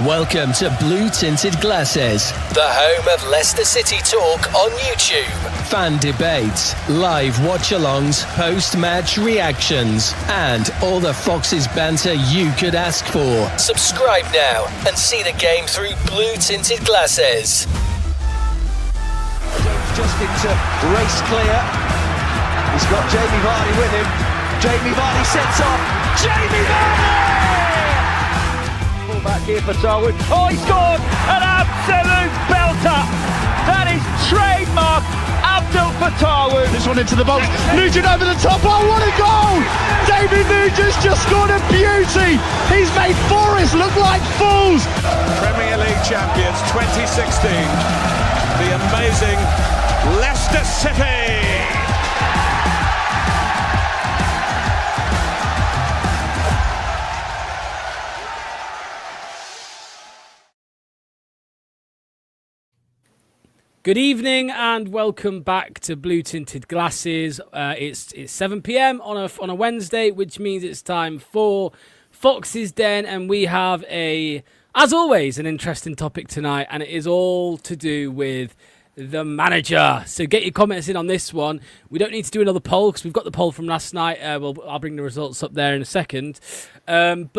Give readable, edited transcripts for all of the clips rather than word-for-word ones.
Welcome to Blue Tinted Glasses, the home of Leicester City talk on YouTube. Fan debates, live watch-alongs, post-match reactions, and all the Foxes banter you could ask for. Subscribe now and see the game through Blue Tinted Glasses. Just into race clear. He's got Jamie Vardy with him. Jamie Vardy sets off. Jamie Vardy! Back here for Darwin. Oh, he scored! An absolute belter! That is trademark Abdul Fatahwood. This one into the box. Nugent over the top. Oh, what a goal! David Nugent's just scored a beauty. He's made Forest look like fools. Premier League champions 2016. The amazing Leicester City. Good evening and welcome back to Blue Tinted Glasses. It's 7 p.m. on a Wednesday, which means it's time for Fox's Den, and we have as always, an interesting topic tonight, and it is all to do with the manager. So get your comments in on this one. We don't need to do another poll because we've got the poll from last night. I'll bring the results up there in a second. But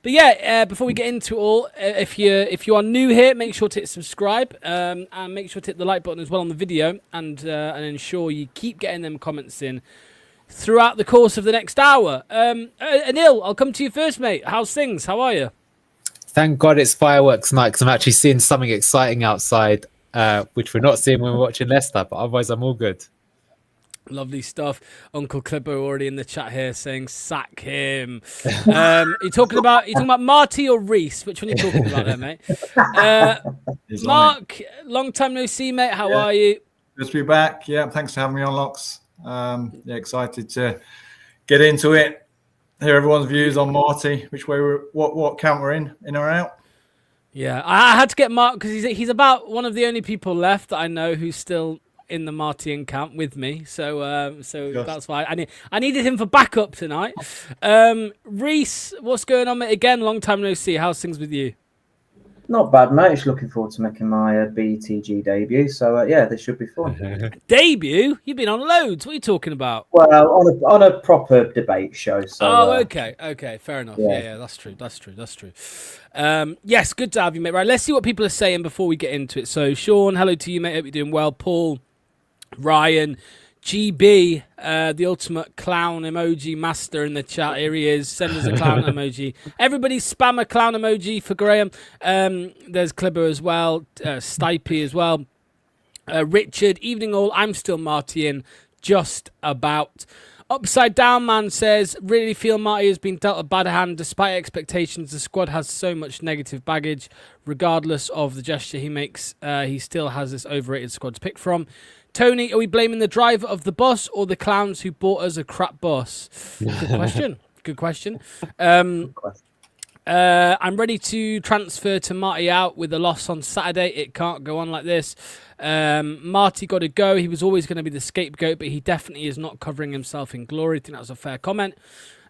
before we get into it all, if you are new here, make sure to hit subscribe and make sure to hit the like button as well on the video, and ensure you keep getting them comments in throughout the course of the next hour. Anil, I'll come to you first, mate. How's things? How are you? Thank God it's fireworks night because I'm actually seeing something exciting outside, which we're not seeing when we're watching Leicester, but otherwise I'm all good. Lovely stuff. Uncle Clippo already in the chat here saying sack him. You talking about Marty or Reese? Which one are you talking about there, mate? Mark, long time no see, mate. How are you? Good to be back. Yeah, thanks for having me on, Locks. Excited to get into it. Hear everyone's views on Marty, which way what count we're in or out. Yeah, I had to get Mark because he's about one of the only people left that I know who's still in the Martian camp with me, so that's why I needed him for backup tonight. Reese, what's going on, mate? Again, long time no see. How's things with you? Not bad, mate. Just looking forward to making my BTG debut. So this should be fun. Debut? You've been on loads. What are you talking about? Well, on a proper debate show. So, okay, fair enough. Yeah, that's true. Yes, good to have you, mate. Right, let's see what people are saying before we get into it. So, Sean, hello to you, mate. Hope you're doing well. Paul, Ryan, GB, the ultimate clown emoji master in the chat. Here he is. Send us a clown emoji. Everybody spam a clown emoji for Graham. There's Clibber as well. Stipey as well. Richard, evening all. I'm still Martian. Just about. Upside Down Man says, really feel Marty has been dealt a bad hand. Despite expectations, the squad has so much negative baggage. Regardless of the gesture he makes, he still has this overrated squad to pick from. Tony, are we blaming the driver of the bus or the clowns who bought us a crap bus? Good question. I'm ready to transfer to Marti Out with a loss on Saturday. It can't go on like this. Marty got to go. He was always going to be the scapegoat, but he definitely is not covering himself in glory. I think that was a fair comment.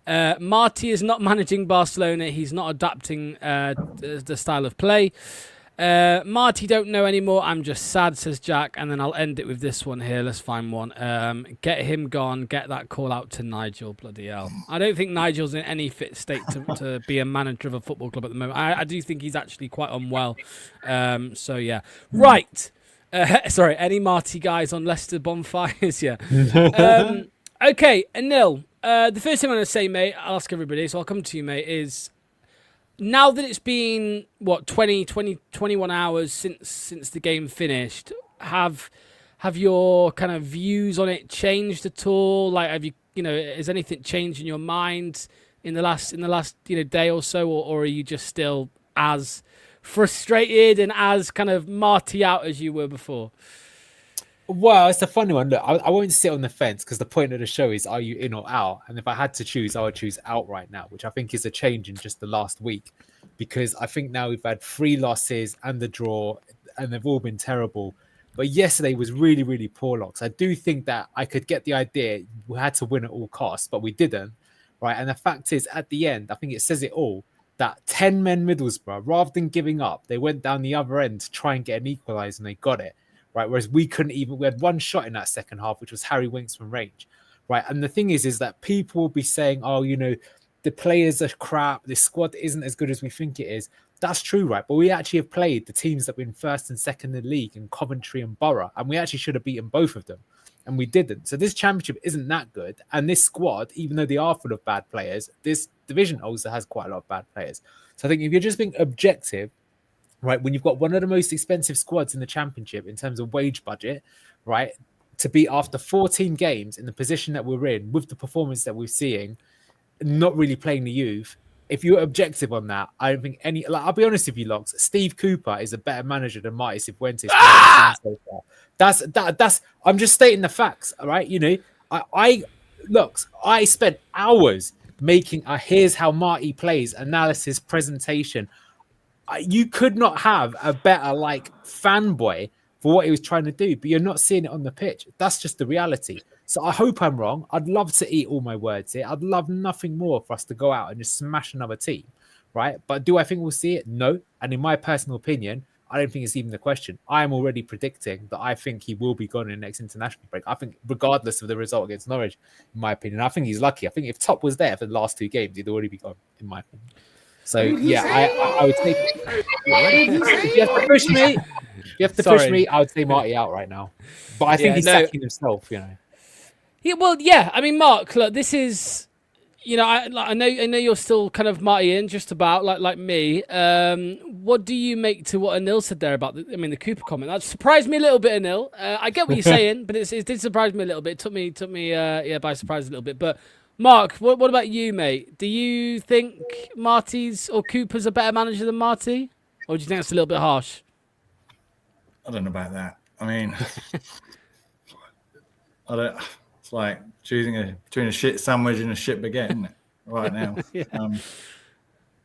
Marty is not managing Barcelona. He's not adapting the style of play. Marty don't know anymore. I'm just sad, says Jack. And then I'll end it with this one here. Let's find one. Get him gone. Get that call out to Nigel. Bloody hell. I don't think Nigel's in any fit state to be a manager of a football club at the moment. I do think he's actually quite unwell. So, yeah. Right. Sorry, any Marty guys on Leicester bonfires? Yeah. Okay, Anil. The first thing I'm going to say, mate, I'll ask everybody, so I'll come to you, mate, is now that it's been, 21 hours since the game finished, have your kind of views on it changed at all? Like, have you, has anything changed in your mind in the last day or so, or are you just still as frustrated and as kind of Marty out as you were before? Well, it's a funny one. Look, I won't sit on the fence because the point of the show is, are you in or out? And if I had to choose, I would choose out right now, which I think is a change in just the last week, because I think now we've had 3 losses and the draw, and they've all been terrible. But yesterday was really, really poor, Locks. I do think that I could get the idea we had to win at all costs, but we didn't, right? And the fact is, at the end, I think it says it all. that 10 men Middlesbrough, rather than giving up, they went down the other end to try and get an equaliser, and they got it, right? Whereas we had one shot in that second half, which was Harry Winks from range, right? And the thing is that people will be saying, oh, the players are crap, this squad isn't as good as we think it is. That's true, right? But we actually have played the teams that were in first and second in the league in Coventry and Borough, and we actually should have beaten both of them, and we didn't. So this championship isn't that good, and this squad, even though they are full of bad players, this division also has quite a lot of bad players. So I think if you're just being objective, right, when you've got one of the most expensive squads in the championship in terms of wage budget, right, to be after 14 games in the position that we're in with the performance that we're seeing, not really playing the youth. If you're objective on that, I don't think I'll be honest with you, Locks. Steve Cooper is a better manager than Marty Cifuentes. That's. I'm just stating the facts. All right, I spent hours making a here's how Marty plays analysis presentation. You could not have a better fanboy for what he was trying to do, but you're not seeing it on the pitch. That's just the reality. So I hope I'm wrong. I'd love to eat all my words here. I'd love nothing more for us to go out and just smash another team, right? But do I think we'll see it? No. And in my personal opinion, I don't think it's even the question. I am already predicting that I think he will be gone in the next international break. I think regardless of the result against Norwich, in my opinion, I think he's lucky. I think if Top was there for the last 2 games, he'd already be gone, in my opinion. So, yeah, I would say... If you have to push me... push me, I would say Marty out right now. But I think he's sacking himself, Yeah, well, yeah. I mean, Mark, look, this is, I know you're still kind of Marty in, just about like me. What do you make to what Anil said there about the Cooper comment? That surprised me a little bit, Anil. I get what you're saying, but it did surprise me a little bit. It took me by surprise a little bit. But Mark, what about you, mate? Do you think Marty's or Cooper's a better manager than Marty, or do you think that's a little bit harsh? I don't know about that. I mean, it's like choosing between a shit sandwich and a shit baguette, isn't it? Right now. Yeah.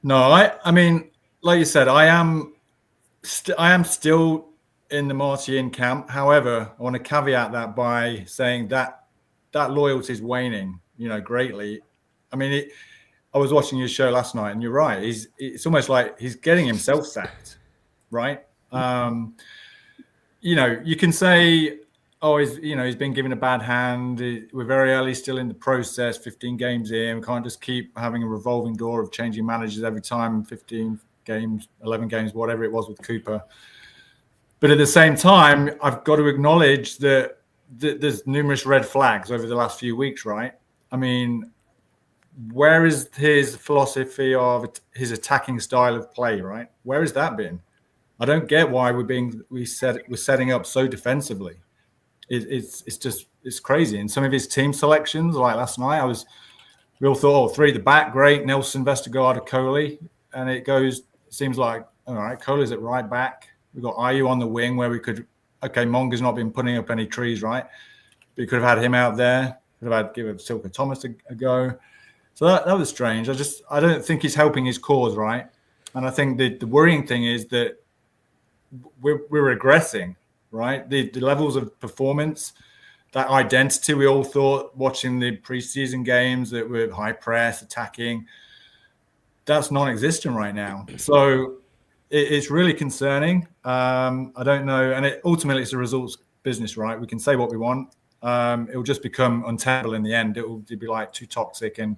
No, I mean, like you said, I am still in the Marty in camp. However, I want to caveat that by saying that loyalty is waning, greatly. I mean, I was watching your show last night, and you're right. It's almost like he's getting himself sacked, right? You can say, oh, he's been given a bad hand. We're very early still in the process, 15 games in. We can't just keep having a revolving door of changing managers every time, 15 games, 11 games, whatever it was with Cooper. But at the same time, I've got to acknowledge that there's numerous red flags over the last few weeks, right? I mean, where is his philosophy of his attacking style of play, right? Where has that been? I don't get why we're setting up so defensively. It's crazy. And some of his team selections, like last night, we all thought, 3 at the back, great. Nelson, Vestergaard, Coley, and it seems like, all right, Coley's at right back. We've got Ayew on the wing where we could. Okay, Monga's not been putting up any trees, right? But you could have had him out there. Could have give Silka Thomas a go. So that was strange. I don't think he's helping his cause, right? And I think the worrying thing is that we're regressing, right? The levels of performance, that identity we all thought watching the preseason games that were high press, attacking, that's non-existent right now. So it's really concerning. I don't know. And ultimately it's a results business, right? We can say what we want. It will just become untenable in the end. It will be like too toxic and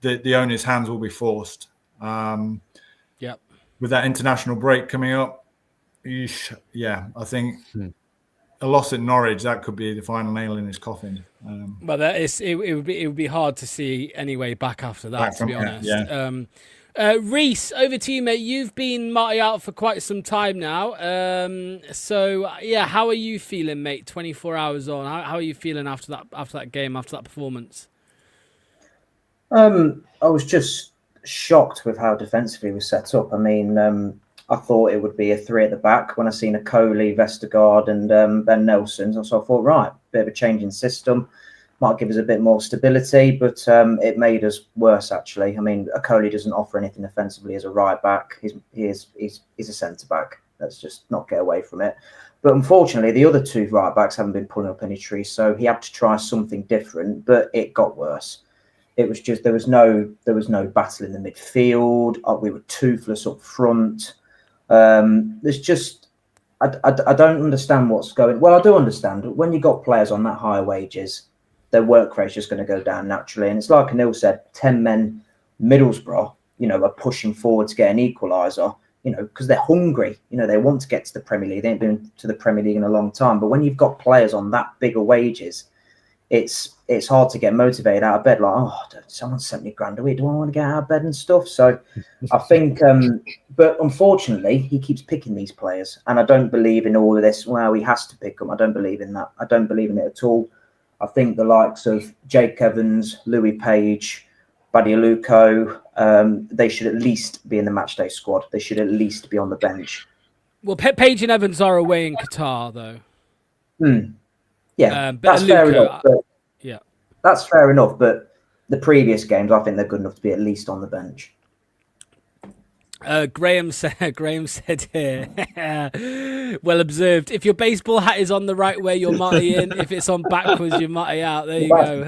the owner's hands will be forced. Yep. With that international break coming up, I think a loss at Norwich, that could be the final nail in his coffin. But it would be hard to see any way back after that, to be honest. Yeah. Reese, over to you, mate. You've been Marty out for quite some time now. How are you feeling, mate? 24 hours on. How are you feeling after that game, after that performance? I was just shocked with how defensively it was set up. I mean, I thought it would be a 3 at the back when I seen a Coley, Vestergaard and Ben Nelson. So I thought, right, bit of a change in system. Might give us a bit more stability, but it made us worse, actually. I mean, a Coley doesn't offer anything offensively as a right back. He's a centre back. Let's just not get away from it. But unfortunately, the other 2 right backs haven't been pulling up any trees, so he had to try something different, but it got worse. It was just there was no battle in the midfield. We were toothless up front. There's just I don't understand what's going. Well, I do understand when you got players on that higher wages, their work rate's just going to go down naturally. And it's like Anil said, 10 men, Middlesbrough, are pushing forward to get an equaliser. Because they're hungry. They want to get to the Premier League. They ain't been to the Premier League in a long time. But when you've got players on that bigger wages, it's hard to get motivated out of bed. Like, someone sent me £1,000 a week. Do I want to get out of bed and stuff? So I think, but unfortunately, he keeps picking these players. And I don't believe in all of this. Well, he has to pick them. I don't believe in that. I don't believe in it at all. I think the likes of Jake Evans, Louis Page, Badialuko, they should at least be in the matchday squad. They should at least be on the bench. Well, Page and Evans are away in Qatar, though. Yeah, that's fair enough. Yeah, that's fair enough. But the previous games, I think they're good enough to be at least on the bench. Graham said here, well observed. If your baseball hat is on the right way, you're Marty in. If it's on backwards, you're Marty out. There you go.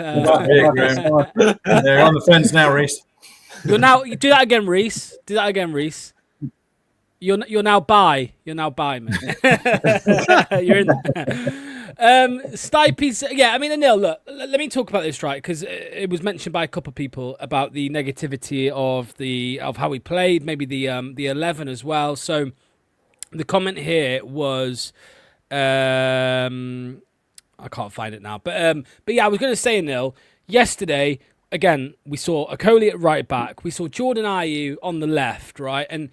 They're on the fence now, Reese. You're now. Do that again, Reese. Do that again, Reese. You're now by. You're now by, mate. You're in. Stipe's. Yeah, I mean, Anil, look. Let me talk about this, right? Because it was mentioned by a couple of people about the negativity of how we played, maybe the 11 as well. So the comment here was, I can't find it now, but yeah, I was going to say, Anil, yesterday. Again, we saw Okoli at right back. We saw Jordan Ayew on the left, right? And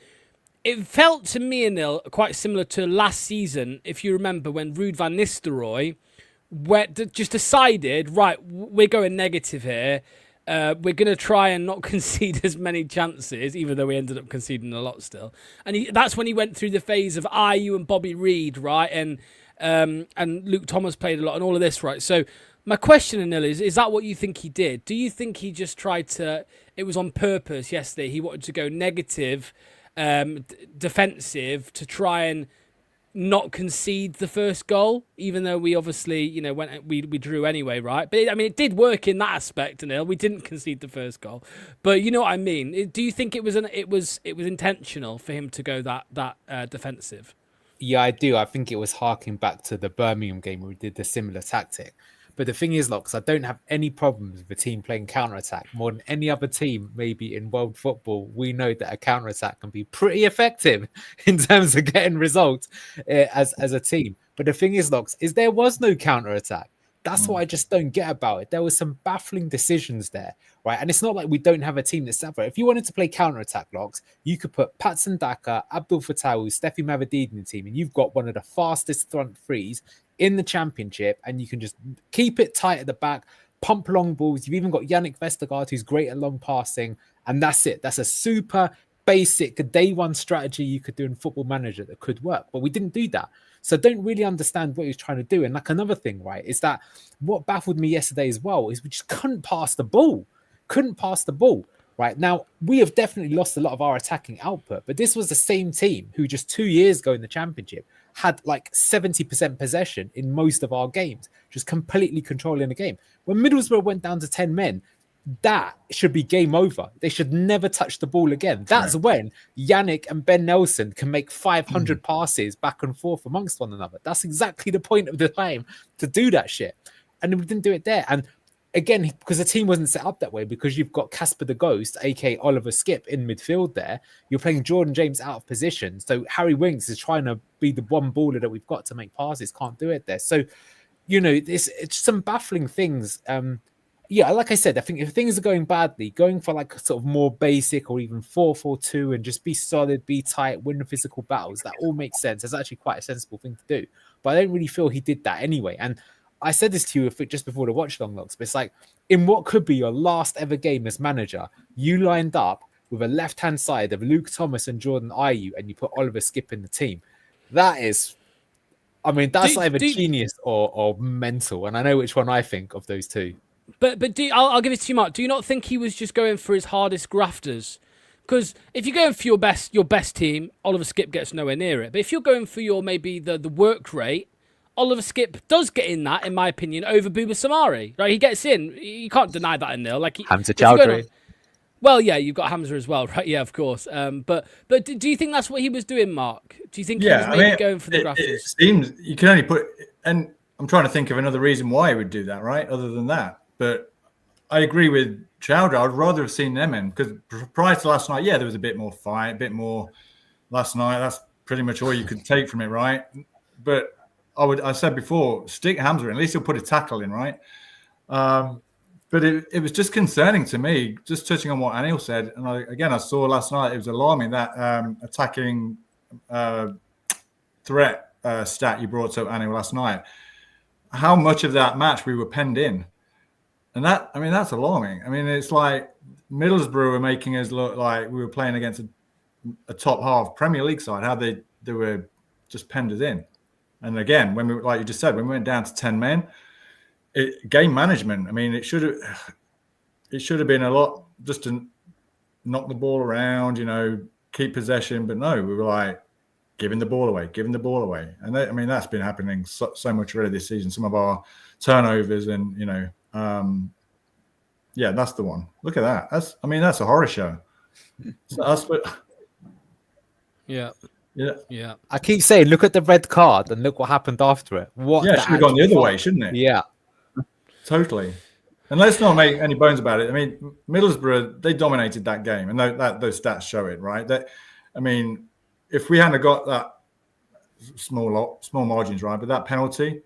it felt to me, Anil, quite similar to last season, if you remember, when Ruud van Nistelrooy just decided, right, we're going negative here. We're going to try and not concede as many chances, even though we ended up conceding a lot still. And that's when he went through the phase of Ayew and Bobby Reid, right? And Luke Thomas played a lot and all of this, right? So my question, Anil, is that what you think he did? Do you think he just tried to, it was on purpose yesterday, he wanted to go negative, defensive to try and not concede the first goal, even though we obviously, we drew anyway, right? But it did work in that aspect, Anil. We didn't concede the first goal, but you know what I mean. Do you think it was intentional for him to go that defensive? Yeah, I do. I think it was harking back to the Birmingham game where we did the similar tactic. But the thing is, Locks, I don't have any problems with a team playing counter-attack. More than any other team, maybe in world football, we know that a counter-attack can be pretty effective in terms of getting results as a team. But the thing is, Locks, is there was no counter-attack. That's what I just don't get about it. There was some baffling decisions there, right? And it's not like we don't have a team that's separate. If you wanted to play counter-attack, Locks, you could put Patson Daka, Abdul Fattah, Steffi Mavadid in the team, and you've got one of the fastest front threes in the championship, and you can just keep it tight at the back, pump long balls. You've even got Yannick Vestergaard, who's great at long passing, and that's it. That's a super basic day one strategy you could do in Football Manager that could work, but we didn't do that. So I don't really understand what he was trying to do. And like another thing, right, is that what baffled me yesterday as well is we just couldn't pass the ball. Right now, we have definitely lost a lot of our attacking output, but this was the same team who just 2 years ago in the championship had like 70% possession in most of our games, just completely controlling the game. When Middlesbrough went down to 10 men, that should be game over. They should never touch the ball again. That's when Yannick and Ben Nelson can make 500 passes back and forth amongst one another. That's exactly the point of the time to do that shit. And we didn't do it there. And again, because the team wasn't set up that way, because you've got Casper the Ghost, aka Oliver Skip, in midfield there. You're playing Jordan James out of position. So Harry Winks is trying to be the one baller that we've got to make passes. Can't do it there. So, it's some baffling things. Yeah, like I said, I think if things are going badly, going for like sort of more basic or even 4-4-2 and just be solid, be tight, win the physical battles, that all makes sense. It's actually quite a sensible thing to do. But I don't really feel he did that anyway. And I said this to you just before the watch long Locks, but it's like in what could be your last ever game as manager, you lined up with a left-hand side of Luke Thomas and Jordan Ayew and you put Oliver Skip in the team. That is, that's either genius or mental. And I know which one I think of those two. But I'll give it to you, Mark. Do you not think he was just going for his hardest grafters? Because if you're going for your best team, Oliver Skip gets nowhere near it. But if you're going for your maybe the work rate, Oliver Skip does get in that, in my opinion, over Bouba Samari. Right, he gets in. You can't deny that, Anil. Like Hamza Chowdhury. Well, yeah, you've got Hamza as well, right? Yeah, of course. But do you think that's what he was doing, Mark? Do you think he was maybe going for the grafters? It seems you can only put, and I'm trying to think of another reason why he would do that, right? Other than that, but I agree with Chowdhury. I'd rather have seen them in, because prior to last night, yeah, there was a bit more fight, a bit more last night. That's pretty much all you could take from it, right? But I said before, stick Hamza in. At least he'll put a tackle in, right? But it was just concerning to me, just touching on what Anil said. And I saw last night, it was alarming, that attacking threat stat you brought up, Anil, last night. How much of that match we were penned in. And that's alarming. I mean, it's like Middlesbrough were making us look like we were playing against a top half Premier League side, how they were just penned us in. And again, when we, like you just said, when we went down to 10 men, game management. I mean, it should have been a lot just to knock the ball around, keep possession. But no, we were like giving the ball away. And that's been happening so much already this season. Some of our turnovers, and that's the one. Look at that. That's a horror show. Yeah. I keep saying, look at the red card and look what happened after it. It should have gone the other way, shouldn't it? Yeah. Totally. And let's not make any bones about it. I mean, Middlesbrough, they dominated that game, and those stats show it, right? If we hadn't got that small margins, right, but that penalty,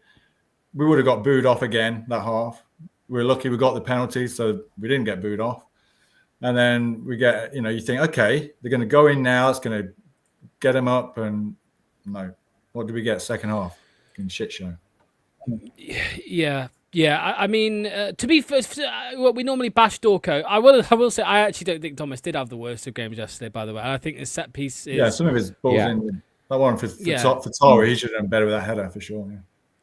we would have got booed off again that half. We were lucky we got the penalty, so we didn't get booed off. And then we get, you think, okay, they're going to go in now. It's going to get them up, and no. What did we get second half? Fucking shit show. Yeah. I mean, to be first, we normally bash Dorco. I will say I actually don't think Thomas did have the worst of games yesterday. By the way, I think his set piece is some of his balls in that one for Tara. He should have done better with that header for sure.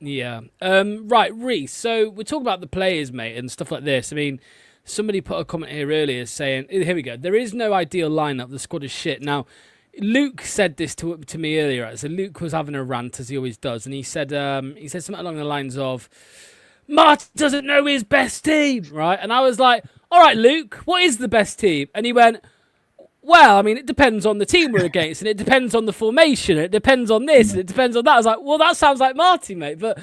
Yeah. Right, Reece. So we're talking about the players, mate, and stuff like this. I mean, somebody put a comment here earlier saying, "Here we go. There is no ideal lineup. The squad is shit." Now, Luke said this to me earlier. Right? So Luke was having a rant, as he always does, and he said something along the lines of, "Martin doesn't know his best team," right? And I was like, "All right, Luke, what is the best team?" And he went, "Well, I mean, it depends on the team we're against, and it depends on the formation, and it depends on this, and it depends on that." I was like, "Well, that sounds like Marty, mate." But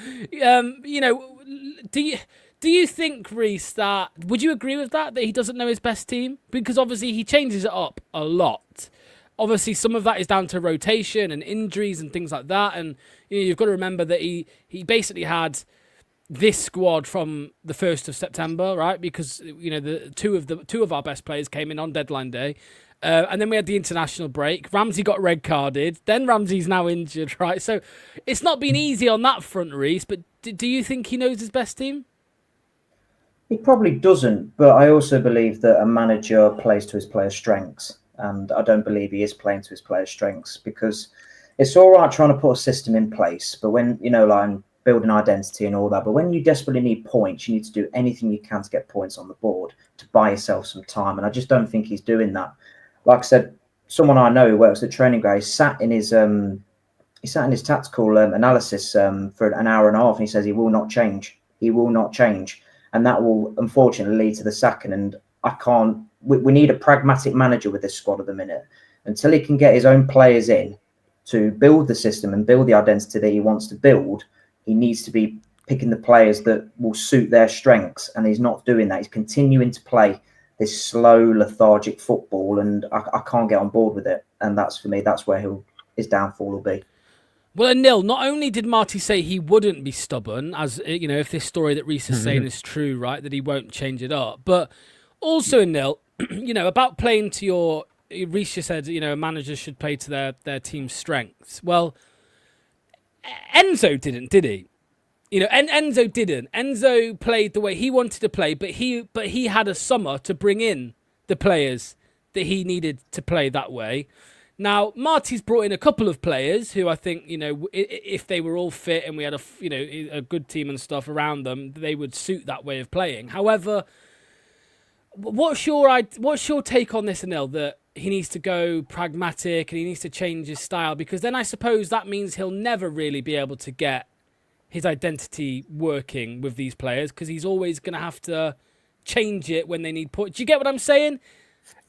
do you think, Reece, that would you agree with that he doesn't know his best team? Because obviously he changes it up a lot. Obviously, some of that is down to rotation and injuries and things like that. And you've got to remember that he basically had this squad from the 1st of September, right? Because the two of our best players came in on deadline day, and then we had the international break. Ramsey got red carded. Then Ramsey's now injured, right? So it's not been easy on that front, Reece. But do you think he knows his best team? He probably doesn't, but I also believe that a manager plays to his players' strengths. And I don't believe he is playing to his players' strengths, because it's all right trying to put a system in place, but when, like building identity and all that, but when you desperately need points, you need to do anything you can to get points on the board to buy yourself some time. And I just don't think he's doing that. Like I said, someone I know who works at training ground, he sat in his tactical analysis for an hour and a half, and he says he will not change. He will not change. And that will unfortunately lead to the sacking. And we need a pragmatic manager with this squad at the minute. Until he can get his own players in to build the system and build the identity that he wants to build, he needs to be picking the players that will suit their strengths. And he's not doing that. He's continuing to play this slow, lethargic football, and I can't get on board with it. And that's where his downfall will be. Well, Anil, not only did Marty say he wouldn't be stubborn, as if this story that Reece is saying is true, right, that he won't change it up, but also, Anil, about playing to your... Reece just said, managers should play to their team's strengths. Well, Enzo didn't, did he? Enzo didn't. Enzo played the way he wanted to play, but he had a summer to bring in the players that he needed to play that way. Now, Marty's brought in a couple of players who I think, if they were all fit and we had a good team and stuff around them, they would suit that way of playing. However, what's your take on this, Anil, that he needs to go pragmatic and he needs to change his style? Because then I suppose that means he'll never really be able to get his identity working with these players because he's always going to have to change it when they need points. Do you get what I'm saying?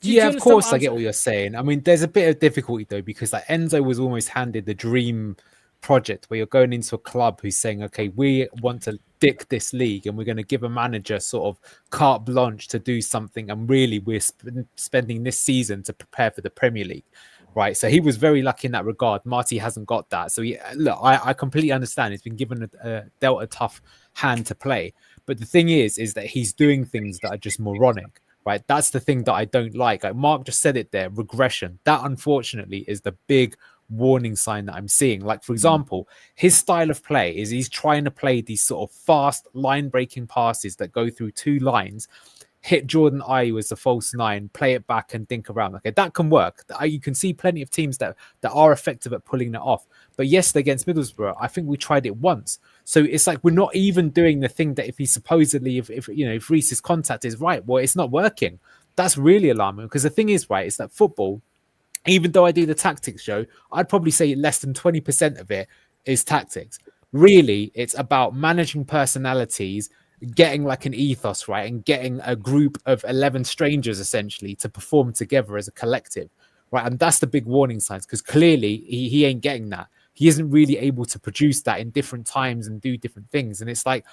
Do you Of understand course, what I get what you're saying. I mean, there's a bit of difficulty though, because like Enzo was almost handed the dream project where you're going into a club who's saying, okay, we want to dick this league and we're going to give a manager sort of carte blanche to do something. And really, we're spending this season to prepare for the Premier League. Right. So he was very lucky in that regard. Marty hasn't got that. So look, I completely understand. He's been given dealt a tough hand to play. But the thing is that he's doing things that are just moronic. Right. That's the thing that I don't like. Mark just said it there. Regression. That, unfortunately, is the big warning sign that I'm seeing. Like, for example, his style of play is he's trying to play these sort of fast line breaking passes that go through two lines, hit Jordan Ayew as the false nine, play it back and dink around. Okay, that can work. You can see plenty of teams that are effective at pulling that off. But yesterday against Middlesbrough, I think we tried it once. So it's like we're not even doing the thing that if Reece's contact is right, well, it's not working. That's really alarming, because the thing is, right, is that football, even though I do the tactics show, I'd probably say less than 20% of it is tactics. Really, it's about managing personalities, getting like an ethos, right, and getting a group of 11 strangers essentially to perform together as a collective, right? And that's the big warning signs, because clearly he ain't getting that. He isn't really able to produce that in different times and do different things. And it's like,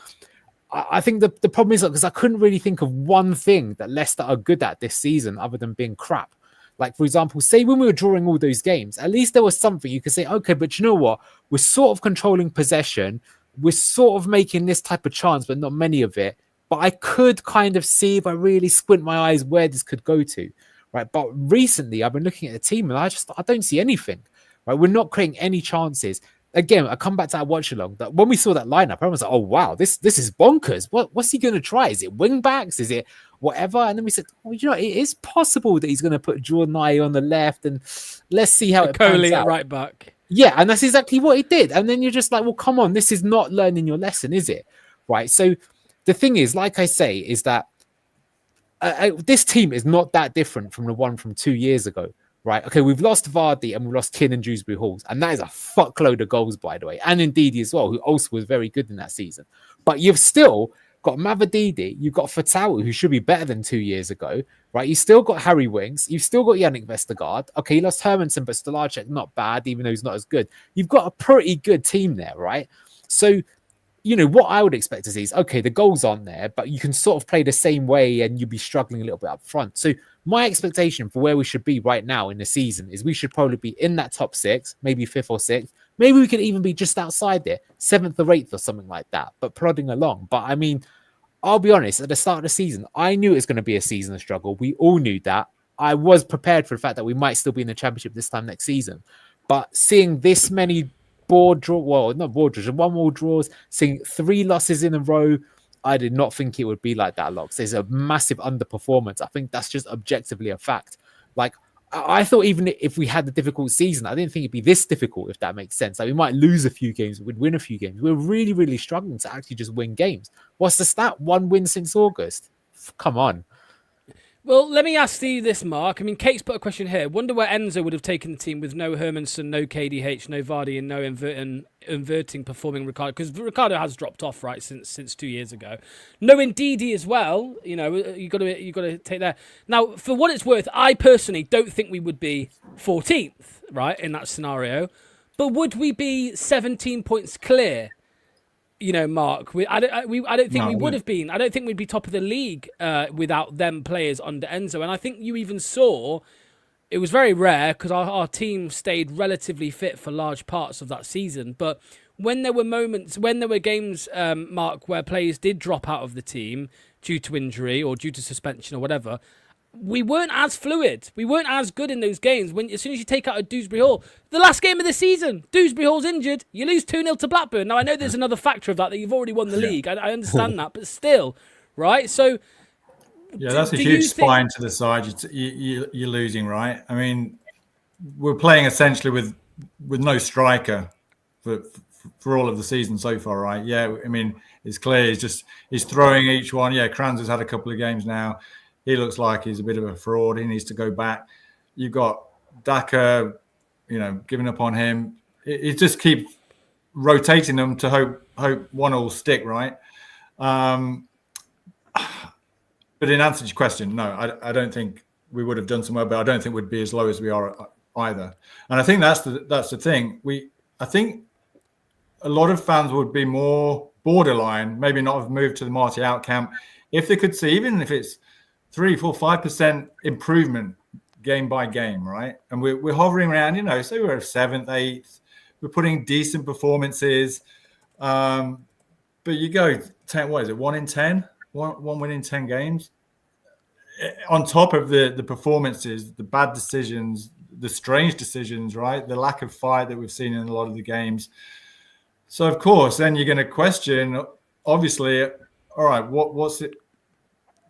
I think the problem is, because I couldn't really think of one thing that Leicester are good at this season other than being crap. Like, for example, say when we were drawing all those games, at least there was something you could say, okay, but you know what? We're sort of controlling possession. We're sort of making this type of chance, but not many of it. But I could kind of see, if I really squint my eyes, where this could go to, right? But recently, I've been looking at the team and I don't see anything, right? We're not creating any chances. Again, I come back to our watch along. That when we saw that lineup, I was like, "Oh wow, this is bonkers. What's he going to try? Is it wing backs? Is it whatever?" And then we said, "Oh, you know, it is possible that he's going to put Jordan Ayew on the left, and let's see how it pans out." at right back. Yeah, and that's exactly what he did. And then you're just like, "Well, come on, this is not learning your lesson, is it?" Right. So the thing is, like I say, is that this team is not that different from the one from 2 years ago. Right. Okay, we've lost Vardy and we've lost Keane and Dewsbury Halls. And that is a fuckload of goals, by the way. And Ndidi as well, who also was very good in that season. But you've still got Mavadidi, you've got Fatawu, who should be better than 2 years ago. Right. You've still got Harry Winks. You've still got Yannick Vestergaard. Okay, you lost Hermanson, but Stolarczyk, not bad, even though he's not as good. You've got a pretty good team there, right? So, you know, what I would expect to see is, okay, the goals aren't there, but you can sort of play the same way and you'll be struggling a little bit up front. So my expectation for where we should be right now in the season is we should probably be in that top six, maybe fifth or sixth. Maybe we could even be just outside there, seventh or eighth or something like that, but plodding along. But I mean, I'll be honest, at the start of the season, I knew it was going to be a season of struggle. We all knew that. I was prepared for the fact that we might still be in the championship this time next season. But seeing this many one more draws, seeing 3 losses in a row, I did not think it would be like that, Locks. There's a massive underperformance. I think that's just objectively a fact. Like, I thought even if we had a difficult season, I didn't think it'd be this difficult, if that makes sense. Like, we might lose a few games, we'd win a few games. We're really, really struggling to actually just win games. What's the stat? 1 win since August. Come on. Well, let me ask you this, Mark. I mean, Kate's put a question here. Wonder where Enzo would have taken the team with no Hermanson, no KDH, no Vardy, and no inverting performing Ricardo, because Ricardo has dropped off, right, since 2 years ago. No Ndidi as well. You know, you got to take that. Now, for what it's worth, I personally don't think we would be 14th, right, in that scenario. But would we be 17 points clear? You know, Mark, I don't think we would have been. I don't think we'd be top of the league without them players under Enzo. And I think you even saw, it was very rare because our team stayed relatively fit for large parts of that season. But when there were games, Mark, where players did drop out of the team due to injury or due to suspension or whatever, we weren't as fluid. We weren't as good in those games. As soon as you take out a Dewsbury Hall, the last game of the season, Dewsbury Hall's injured, you lose 2-0 to Blackburn. Now, I know there's another factor of that you've already won the league. I understand that, but still, right? So, yeah, that's a huge spine to the side. You're losing, right? I mean, we're playing essentially with no striker for all of the season so far, right? Yeah, I mean, it's clear he's throwing each one. Yeah, Kranz has had a couple of games now. He looks like he's a bit of a fraud. He needs to go back. You've got Daka, you know, giving up on him. It just keeps rotating them to hope one will stick, right? But in answer to your question, no, I don't think we would have done so well, but I don't think we'd be as low as we are either. And I think that's the thing. I think a lot of fans would be more borderline, maybe not have moved to the Marti Out camp, if they could see, even if it's 3, 4, 5% improvement game by game, right? And we're hovering around, say we're 7th, 8th, we're putting decent performances. But you go 10, what is it, 1 in 10? One win in 10 games. On top of the performances, the bad decisions, the strange decisions, right? The lack of fight that we've seen in a lot of the games. So of course, then you're going to question, obviously, all right, what's it?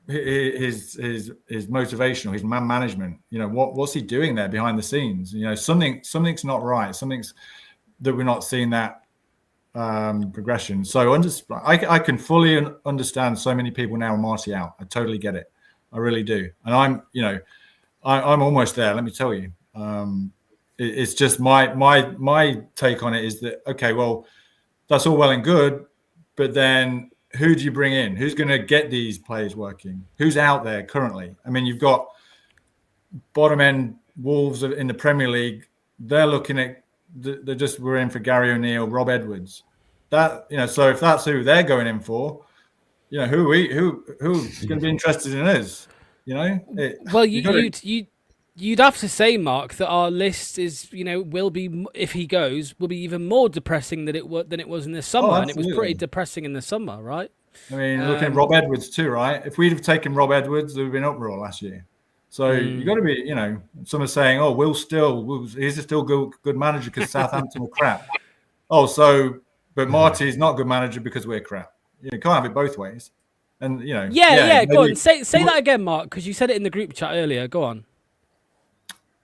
His motivational, his man management. What's he doing there behind the scenes? Something's not right. Something's that we're not seeing that progression. So I can fully understand so many people now are Marti Out. I totally get it. I really do. And I'm almost there. Let me tell you. It's just my take on it is that, okay, well, that's all well and good, but then who do you bring in? Who's going to get these players working? Who's out there currently? I mean, you've got bottom end Wolves in the Premier League. They're looking at we're in for Gary O'Neill, Rob Edwards. So if that's who they're going in for, who's going to be interested in us? You'd have to say, Mark, that our list is, will be, if he goes, will be even more depressing than it was in the summer, and it was pretty depressing in the summer, right? I mean, looking at Rob Edwards too, right? If we'd have taken Rob Edwards, there would have been uproar last year. So you got to be, some are saying, "Oh, he's a still good manager because Southampton were crap." But Marty's not a good manager because we're crap. You can't have it both ways. And yeah. Go on, say that again, Mark, because you said it in the group chat earlier. Go on.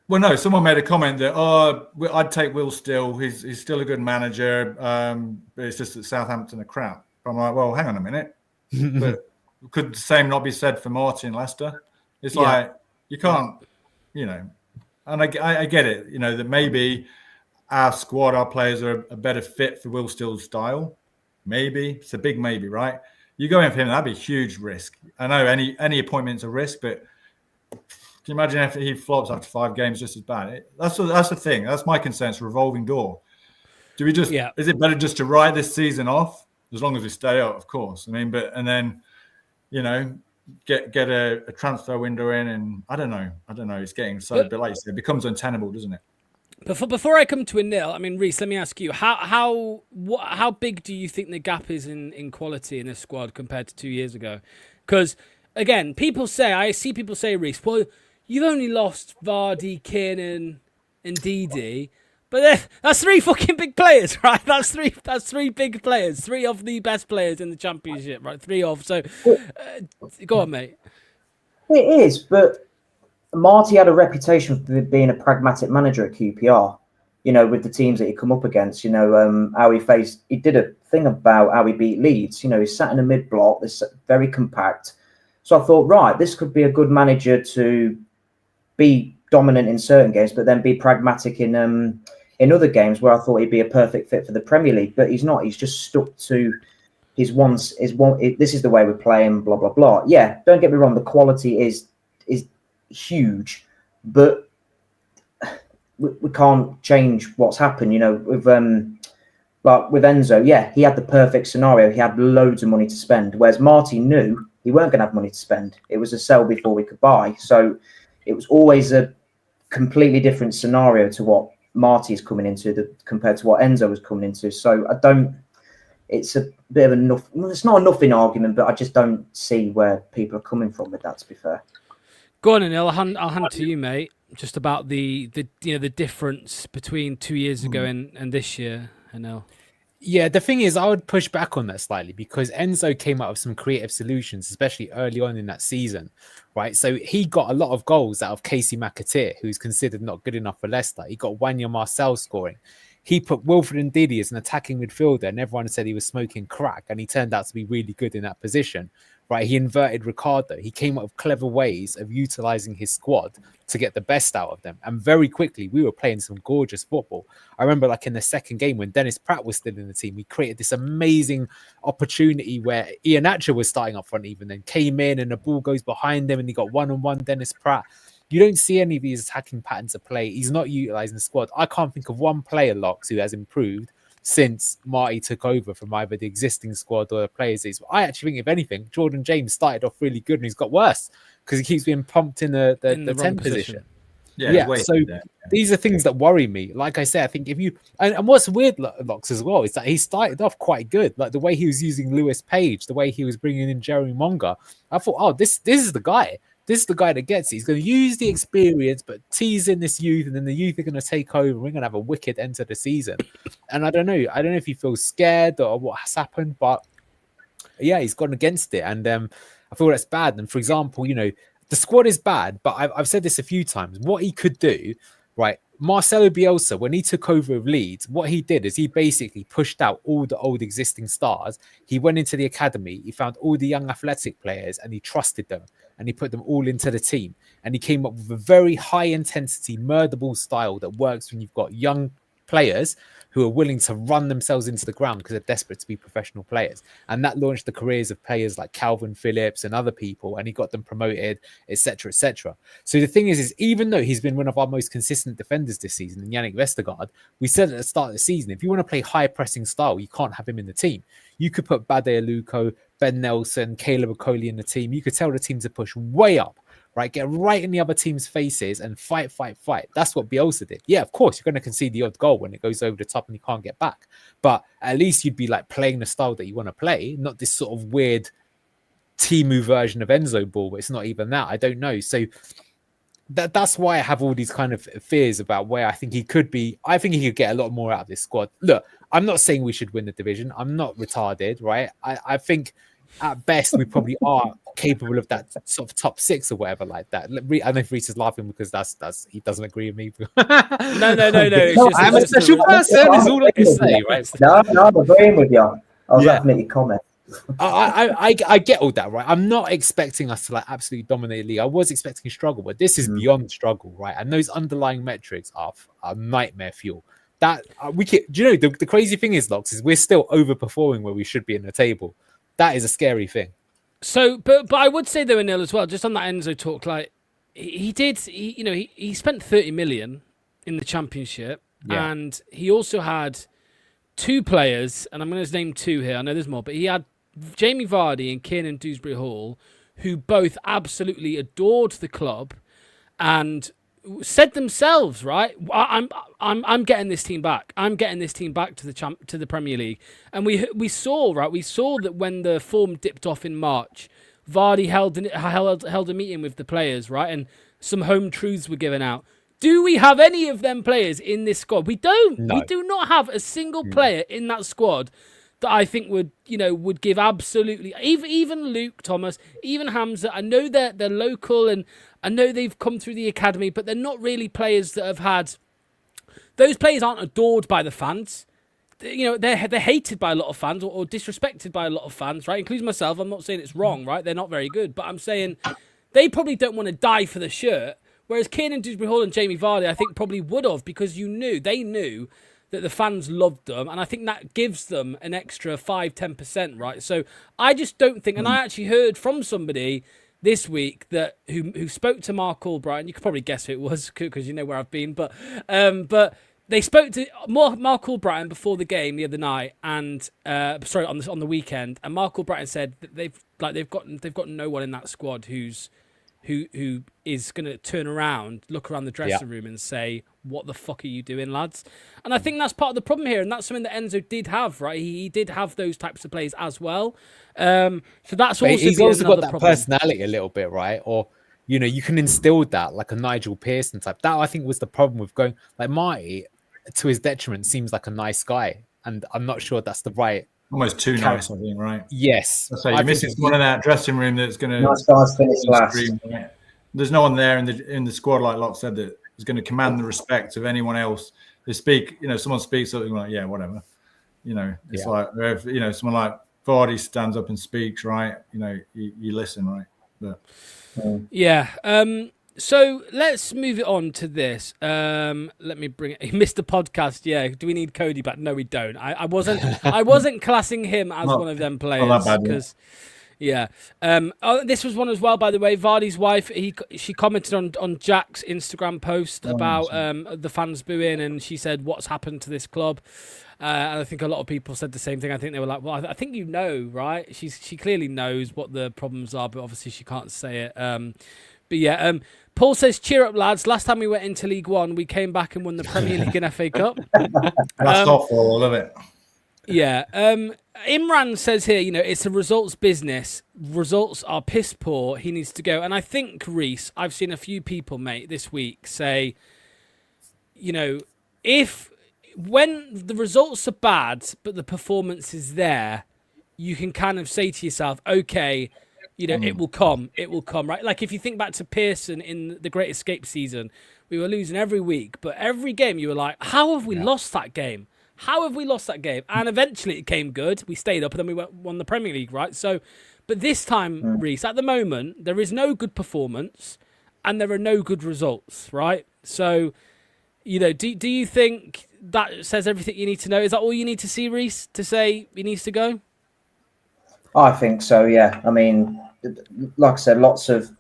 Well, no, someone made a comment that, I'd take Will Still. He's still a good manager, but it's just that Southampton are crap. I'm like, well, hang on a minute. But could the same not be said for Marty and Leicester? It's like, you can't, and I get it, that maybe our squad, our players are a better fit for Will Still's style. Maybe. It's a big maybe, right? You go in for him, that'd be a huge risk. I know any appointment's a risk, but can you imagine if he flops after 5 games just as bad? That's the thing. That's my concern. It's a revolving door. Do we just? Yeah. Is it better just to write this season off, as long as we stay out, of course? I mean, and then, get a transfer window in, and I don't know. It's getting but like you said, it becomes untenable, doesn't it? Before I come to Anil, I mean, Reece, let me ask you, how big do you think the gap is in quality in this squad compared to 2 years ago? Because again, I see people say, Reece, well, you've only lost Vardy, Kiernan, and Didi, but that's 3 fucking big players, right? That's three big players, 3 of the best players in the Championship, right? 3 of. So, go on, mate. It is, but Marty had a reputation for being a pragmatic manager at QPR. With the teams that he come up against. How he did a thing about how he beat Leeds. He sat in a mid block, this very compact. So I thought, right, this could be a good manager to be dominant in certain games, but then be pragmatic in other games where I thought he'd be a perfect fit for the Premier League. But he's not. He's just stuck to his one. This is the way we're playing. Blah blah blah. Yeah, don't get me wrong. The quality is huge, but we can't change what's happened. With Enzo, yeah, he had the perfect scenario. He had loads of money to spend, whereas Marty knew he weren't going to have money to spend. It was a sell before we could buy. So it was always a completely different scenario to what Marty is coming into compared to what Enzo was coming into. So it's a bit of it's not a nothing argument, but I just don't see where people are coming from with that, to be fair. Go on, Anil. I'll hand to you, mate. Just about the difference between 2 years ago and this year, Anil. Yeah, the thing is, I would push back on that slightly because Enzo came up with some creative solutions, especially early on in that season, right? So he got a lot of goals out of Casey McAteer, who's considered not good enough for Leicester. He got Wanya Marcel scoring. He put Wilfred Ndidi as an attacking midfielder, and everyone said he was smoking crack, and he turned out to be really good in that position, right? He inverted Ricardo. He came up with clever ways of utilizing his squad to get the best out of them. And very quickly, we were playing some gorgeous football. I remember like in the second game when Dennis Pratt was still in the team, we created this amazing opportunity where Iheanacho was starting up front even then, came in and the ball goes behind him and he got one-on-one Dennis Pratt. You don't see any of these attacking patterns of play. He's not utilizing the squad. I can't think of one player, Locks, who has improved since Marty took over from either the existing squad or the players. I actually think, if anything, Jordan James started off really good and he's got worse because he keeps being pumped in the 10 position. Yeah. So these are things that worry me. Like I said, I think if you and what's weird, Locks, as well, is that he started off quite good. Like the way he was using Lewis Page, the way he was bringing in Jeremy Monga. I thought, oh, this is the guy. This is the guy that gets it. He's going to use the experience, but tease in this youth, and then the youth are going to take over. We're going to have a wicked end to the season. And I don't know if he feels scared or what has happened, but yeah, he's gone against it. And I feel that's bad. And for example, the squad is bad, but I've said this a few times. What he could do, right? Marcelo Bielsa, when he took over of Leeds, what he did is he basically pushed out all the old existing stars. He went into the academy, he found all the young athletic players, and he trusted them. And he put them all into the team. And he came up with a very high intensity, murder ball style that works when you've got young players who are willing to run themselves into the ground because they're desperate to be professional players. And that launched the careers of players like Calvin Phillips and other people, and he got them promoted, etc., etc. So the thing is even though he's been one of our most consistent defenders this season, Yannick Vestergaard, we said at the start of the season, if you want to play high pressing style, you can't have him in the team. You could put Bade Aluko, Ben Nelson, Caleb Okoli in the team. You could tell the team to push way up, right? Get right in the other team's faces and fight. That's what Bielsa did. Yeah, of course, you're going to concede the odd goal when it goes over the top and you can't get back. But at least you'd be like playing the style that you want to play, not this sort of weird Timu version of Enzo ball, but it's not even that. I don't know. So that's why I have all these kind of fears about where I think he could be. I think he could get a lot more out of this squad. Look, I'm not saying we should win the division. I'm not retarded, right? I think at best we probably are capable of that sort of top 6 or whatever like that. I know Reese is laughing because that's he doesn't agree with me. No. I'm a special person. Is all I can say, right? No, I'm agreeing with you. I was laughing at your comment. I get all that, right? I'm not expecting us to like absolutely dominate the league. I was expecting struggle, but this is beyond struggle, right? And those underlying metrics are nightmare fuel. That the crazy thing is, Locks, is we're still overperforming where we should be in the table. That is a scary thing. So, but I would say though, Anil, as well, just on that Enzo talk, like he spent 30 million in the Championship, and he also had 2 players, and I'm going to name 2 here. I know there's more, but he had Jamie Vardy and Kiernan Dewsbury Hall, who both absolutely adored the club and said themselves, right, I'm getting this team back. I'm getting this team back to the Premier League. And we saw that when the form dipped off in March, Vardy held a meeting with the players, right, and some home truths were given out. Do we have any of them players in this squad? We don't. No. We do not have a single player in that squad that I think would give absolutely, even Luke Thomas, even Hamza. I know they're local and I know they've come through the academy, but they're not really players that have had. Those players aren't adored by the fans. They're hated by a lot of fans or disrespected by a lot of fans, right? Including myself. I'm not saying it's wrong, right? They're not very good, but I'm saying they probably don't want to die for the shirt. Whereas Kiernan Dewsbury Hall and Jamie Vardy, I think, probably would have, because they knew that the fans loved them, and I think that gives them an extra 5-10%, right? So I just don't think, and I actually heard from somebody this week that who spoke to Mark Albright, you could probably guess who it was because you know where I've been, but they spoke to Mark Albright before the game the other night, and on the weekend, and Mark Albright said that they've got no one in that squad who is going to turn around, look around the dressing room and say, what the fuck are you doing, lads? And I think that's part of the problem here, and that's something that Enzo did have, right? He did have those types of plays as well. So that's also he's also got that problem. Personality a little bit, right? Or, you can instill that like a Nigel Pearson type. That, I think, was the problem with going... Like, Marty, to his detriment, seems like a nice guy, and I'm not sure that's the right... Almost too nice, I think, right? Yes. So you're missing someone in that dressing room that's going to... Nice guys finish last. There's no one there in the squad, like Locke said, that is going to command the respect of anyone else. They speak, someone speaks something like, yeah, whatever. It's like, someone like Vardy stands up and speaks, right? You listen, right? But Yeah. So let's move it on to this. Let me bring it. He missed the podcast. Yeah. Do we need Cody back? No, we don't. I wasn't classing him as one of them players because. Yeah. This was one as well, by the way. Vardy's wife, she commented on Jack's Instagram post about the fans booing, and she said, "What's happened to this club?" And I think a lot of people said the same thing. I think they were like, "Well, I think you know, right?" She clearly knows what the problems are, but obviously she can't say it. But yeah, Paul says, "Cheer up, lads! Last time we went into League One, we came back and won the Premier League and FA Cup." That's awful, I love it. Yeah. Imran says here, it's a results business. Results are piss poor. He needs to go. And I think, Reese, I've seen a few people, mate, this week say, when the results are bad, but the performance is there, you can kind of say to yourself, okay, it will come, right? Like if you think back to Pearson in the Great Escape season, we were losing every week, but every game you were like, how have we lost that game? How have we lost that game? And eventually it came good. We stayed up and then we won the Premier League, right? So, but this time, Reese, at the moment, there is no good performance and there are no good results, right? So, do you think that says everything you need to know? Is that all you need to see, Reese, to say he needs to go? I think so, yeah. I mean, like I said, lots of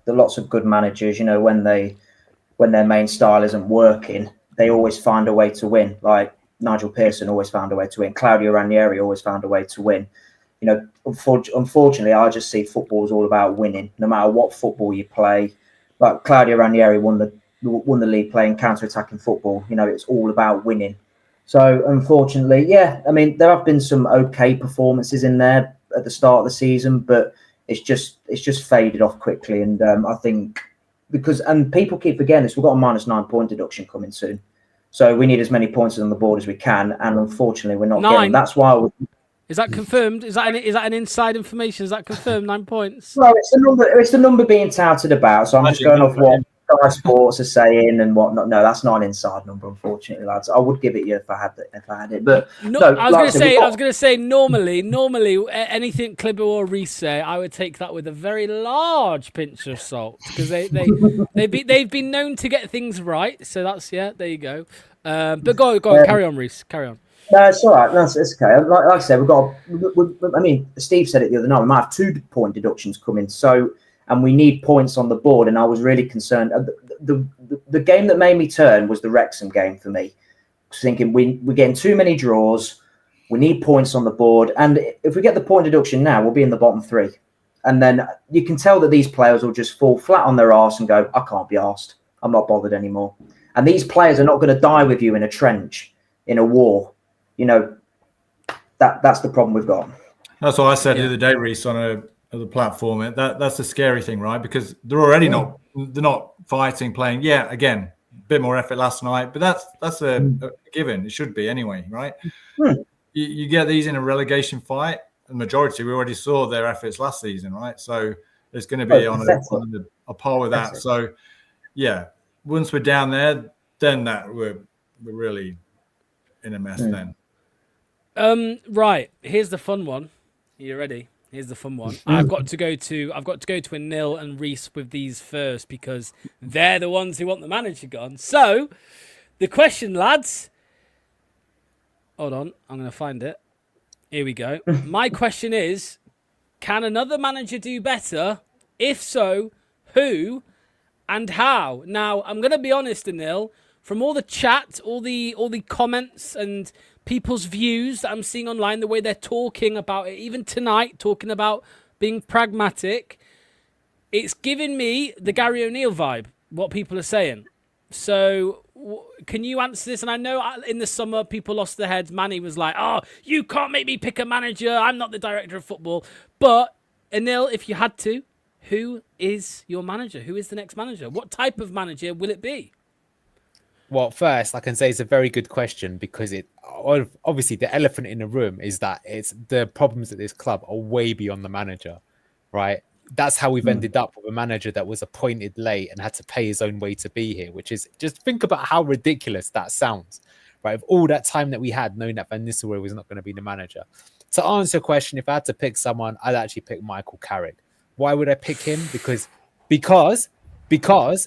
good managers, when their main style isn't working, they always find a way to win. Like Nigel Pearson always found a way to win. Claudio Ranieri always found a way to win. Unfortunately, I just see football is all about winning, no matter what football you play. Like Claudio Ranieri won the league playing counter-attacking football. It's all about winning. So unfortunately, yeah, I mean, there have been some okay performances in there at the start of the season, but it's just faded off quickly. And I think and people keep forgetting this, we've got a -9 point deduction coming soon. So we need as many points on the board as we can, and unfortunately, we're not getting. That's why. Is that confirmed? Is that an inside information? Is that confirmed? 9 points. Well, it's the number. It's the number being touted about. So I'm just going off what Sky Sports are saying and whatnot. No, that's not an inside number, unfortunately, lads. I would give it you if I had it. But no, I was going to say normally anything Clibber or Reese say, I would take that with a very large pinch of salt because they've been known to get things right. So that's there you go. But go on, carry on, Reese, carry on. No, it's all right. No, it's okay. Like I said, I mean, Steve said it the other night. We might have 2 point deductions coming. So, and we need points on the board. And I was really concerned. The game that made me turn was the Wrexham game for me. Thinking we're getting too many draws. We need points on the board. And if we get the point deduction now, we'll be in the bottom 3. And then you can tell that these players will just fall flat on their arse and go, I can't be arsed. I'm not bothered anymore. And these players are not going to die with you in a trench, in a war. That's the problem we've got. That's what I said the other day, Reese, on the platform. That's the scary thing, right? Because they're already not fighting, playing. Yeah, again, a bit more effort last night, but that's a given. It should be anyway, right? You get these in a relegation fight. The majority, we already saw their efforts last season, right? So it's going to be on a par with that. So yeah, once we're down there, then we're really in a mess then. Right. Here's the fun one. Are you ready? Here's the fun one. I've got to go to a Nil and Reese with these first because they're the ones who want the manager gone. So the question, lads. Hold on, I'm going to find it. Here we go. My question is, can another manager do better? If so, who and how? Now, I'm going to be honest, Anil, from all the chat, all the comments and people's views that I'm seeing online, the way they're talking about it, even tonight, talking about being pragmatic, it's giving me the Gary O'Neill vibe, what people are saying. So can you answer this? And I know in the summer, people lost their heads. Manny was like, oh, you can't make me pick a manager. I'm not the director of football. But Anil, if you had to, who is your manager? Who is the next manager? What type of manager will it be? Well, first, I can say it's a very good question because obviously the elephant in the room is that it's the problems at this club are way beyond the manager, right? That's how we've ended up with a manager that was appointed late and had to pay his own way to be here, which is just think about how ridiculous that sounds, right? Of all that time that we had, knowing that Van Nistelrooy was not going to be the manager. To answer your question, if I had to pick someone, I'd actually pick Michael Carrick. Why would I pick him? Because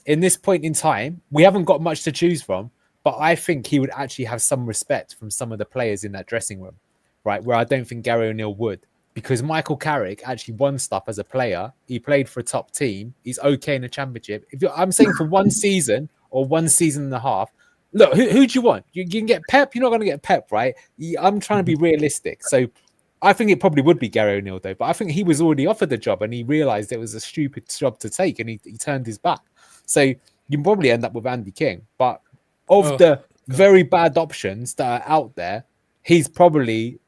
in this point in time, we haven't got much to choose from, but I think he would actually have some respect from some of the players in that dressing room, right? Where I don't think Gary O'Neill would. Because Michael Carrick actually won stuff as a player. He played for a top team. He's okay in the championship. I'm saying for one season or 1 season and a half, look, who do you want? You can get Pep. You're not going to get Pep, right? I'm trying to be realistic. So I think it probably would be Gary O'Neill, though. But I think he was already offered the job and he realised it was a stupid job to take and he turned his back. So you can probably end up with Andy King. But of the very bad options that are out there, he's probably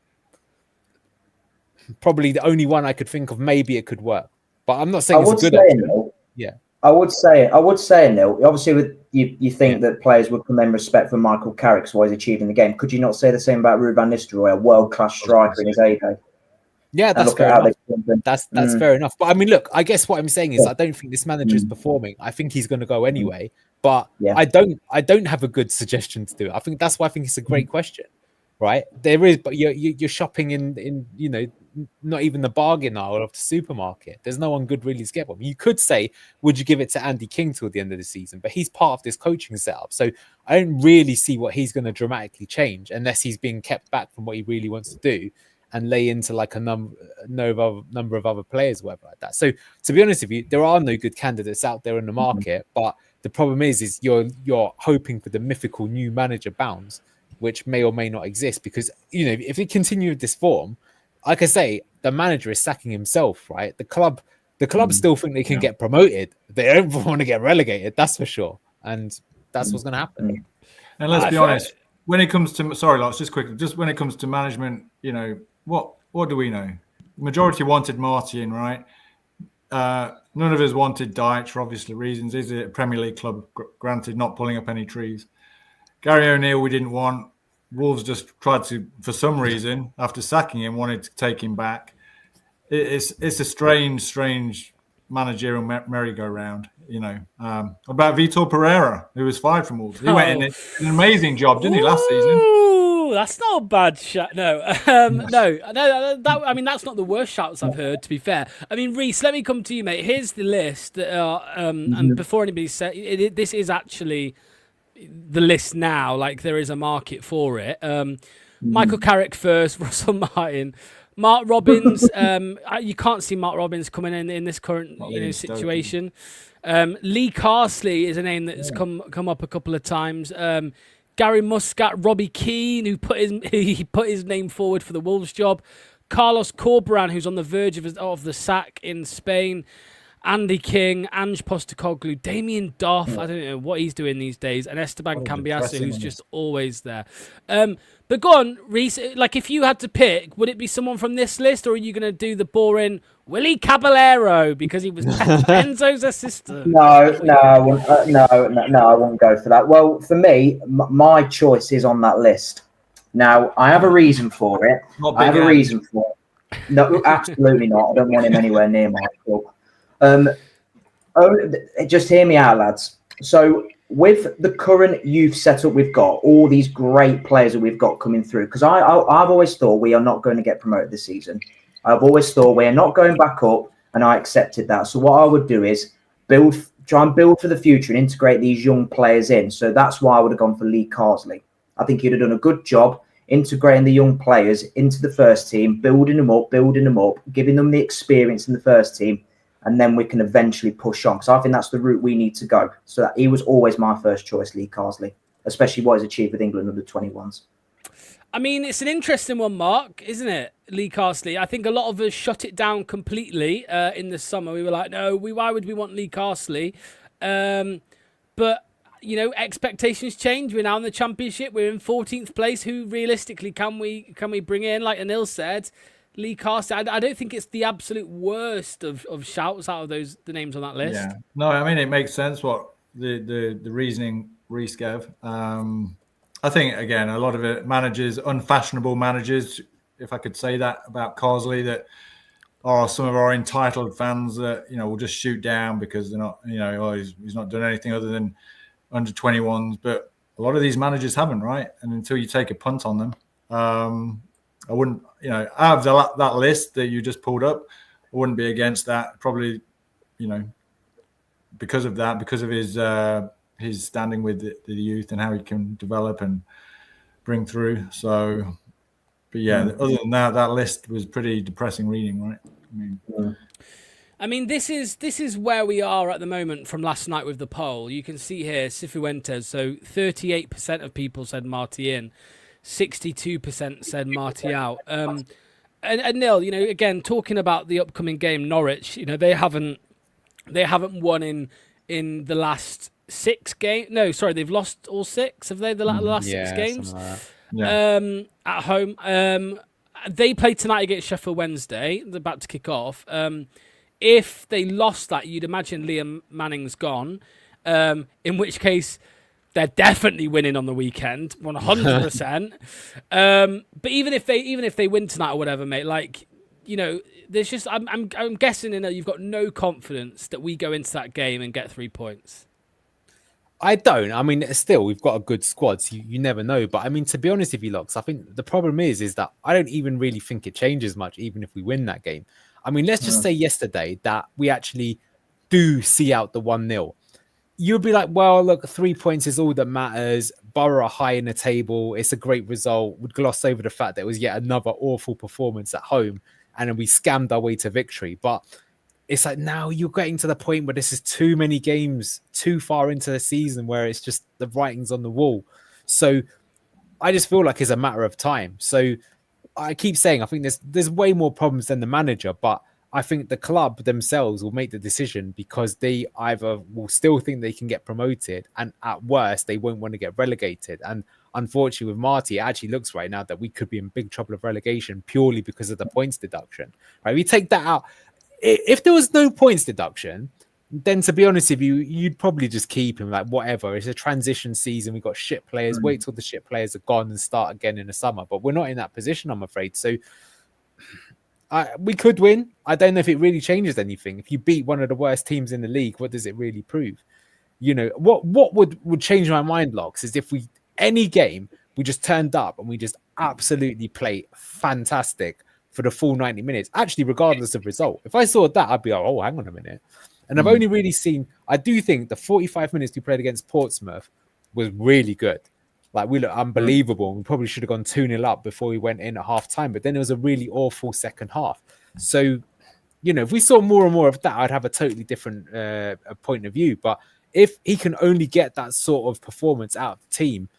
the only one I could think of. Maybe it could work, but I'm not saying it's a good option. Neil, yeah, I would say, Neil. Obviously, with you think that players would commend respect for Michael Carrick for what he's achieved in the game. Could you not say the same about Ruud van Nistelrooy, a world-class striker in his heyday? Yeah, that's fair enough. That's fair enough. But I mean, look, I guess what I'm saying is I don't think this manager is performing. I think he's going to go anyway. But I don't have a good suggestion to do. I think that's why I think it's a great question. Right, there is, but you're shopping in not even the bargain aisle of the supermarket. There's no one good really to get from. You could say, would you give it to Andy King till the end of the season? But he's part of this coaching setup, so I don't really see what he's going to dramatically change unless he's being kept back from what he really wants to do and lay into like a number of other players, or whatever like that. So to be honest with you, there are no good candidates out there in the market. But the problem is you're hoping for the mythical new manager bounce, which may or may not exist, because if he continued this form, like I say, the manager is sacking himself, right? The club still think they can get promoted. They don't want to get relegated, that's for sure, and that's what's going to happen. And let's be honest, when it comes to just quickly, just when it comes to management, what do we know? The majority wanted Marti in, right? None of us wanted Dyche for obvious reasons. Is it a Premier League club? Granted, not pulling up any trees. Gary O'Neill we didn't want. Wolves just tried to, for some reason, after sacking him, wanted to take him back. It's a strange managerial merry-go-round, About Vitor Pereira, who was fired from Wolves. He went in an amazing job, didn't he, last season? That's not a bad shout. No, I mean, that's not the worst shouts I've heard, to be fair. I mean, Reese, let me come to you, mate. Here's the list. And before anybody says, this is actually the list now, like there is a market for it. Michael Carrick first, Russell Martin, Mark Robbins. You can't see Mark Robbins coming in this current situation. Lee Carsley is a name that's come up a couple of times. Gary Muscat, Robbie Keane, who put his name forward for the Wolves job. Carlos Corberán, who's on the verge of the sack in Spain. Andy King, Ange Postecoglou, Damien Duff, I don't know what he's doing these days, and Esteban Cambiasso, who's just always there. But go on, Reese, like if you had to pick, would it be someone from this list, or are you going to do the boring Willie Caballero because he was Enzo's assistant? No, I wouldn't go for that. Well, for me, my choice is on that list. Now, I have a reason for it. No, absolutely not. I don't want him anywhere near my club. Just hear me out, lads. So with the current youth setup we've got, all these great players that we've got coming through, because I've always thought we are not going to get promoted this season. I've always thought we are not going back up, and I accepted that. So what I would do is try and build for the future and integrate these young players in. So that's why I would have gone for Lee Carsley. I think he'd have done a good job integrating the young players into the first team, building them up, giving them the experience in the first team, and then we can eventually push on. Because I think that's the route we need to go. So that he was always my first choice, Lee Carsley, especially what he's achieved with England under 21s. I mean, it's an interesting one, Mark, isn't it? Lee Carsley. I think a lot of us shut it down completely in the summer. We were like, no, why would we want Lee Carsley? But, expectations change. We're now in the Championship. We're in 14th place. Who realistically can we bring in? Like Anil said, Lee Carsley. I don't think it's the absolute worst of shouts out of the names on that list. Yeah. No, I mean, it makes sense what the reasoning Reese gave. I think, again, a lot of it unfashionable managers, if I could say that about Carsley, that are some of our entitled fans that, will just shoot down because they're not, he's not done anything other than under 21s. But a lot of these managers haven't, right? And until you take a punt on them, I wouldn't, out of that list that you just pulled up, I wouldn't be against that. Probably, because of that, because of his standing with the youth and how he can develop and bring through. So, but yeah, other than that, that list was pretty depressing reading, right? I mean, this is where we are at the moment from last night with the poll. You can see here, Cifuentes, so 38% of people said Marti in, 62% said Marti out. And Neil, again, talking about the upcoming game, Norwich, they haven't won in the last 6 games. No, sorry, they've lost all 6. Have they, the last 6 games? Like at home. They play tonight against Sheffield Wednesday. They're about to kick off. If they lost that, you'd imagine Liam Manning's gone. In which case, they're definitely winning on the weekend, 100%. But even if they win tonight or whatever, mate, there's just I'm guessing you've got no confidence that we go into that game and get 3 points. I don't. I mean, still, we've got a good squad, so you never know. But I mean, to be honest with you, Locks, I think the problem is that I don't even really think it changes much, even if we win that game. I mean, let's just say yesterday that we actually do see out the 1-0. You'd be like, well, look, 3 points is all that matters. Borough are high in the table. It's a great result. Would gloss over the fact that it was yet another awful performance at home. And then we scammed our way to victory. But it's like now you're getting to the point where this is too many games too far into the season where it's just the writing's on the wall. So I just feel like it's a matter of time. So I keep saying I think there's way more problems than the manager, but I think the club themselves will make the decision because they either will still think they can get promoted and at worst they won't want to get relegated. And unfortunately with Marti, it actually looks right now that we could be in big trouble of relegation purely because of the points deduction. Right? We take that out. If there was no points deduction, then to be honest with you, you'd probably just keep him, like whatever. It's a transition season. We've got shit players. Wait till the shit players are gone and start again in the summer. But we're not in that position, I'm afraid. So we could win. I don't know if it really changes anything. If you beat one of the worst teams in the league, what does it really prove? What would change my mind, Locks, is if any game we just turned up and we just absolutely play fantastic for the full 90 minutes, actually, regardless of result. If I saw that, I'd be like, oh, hang on a minute. And I've only really seen, I do think the 45 minutes we played against Portsmouth was really good. Like, we looked unbelievable. We probably should have gone 2-0 up before we went in at half time. But then it was a really awful second half. So, if we saw more and more of that, I'd have a totally different point of view. But if he can only get that sort of performance out of the team,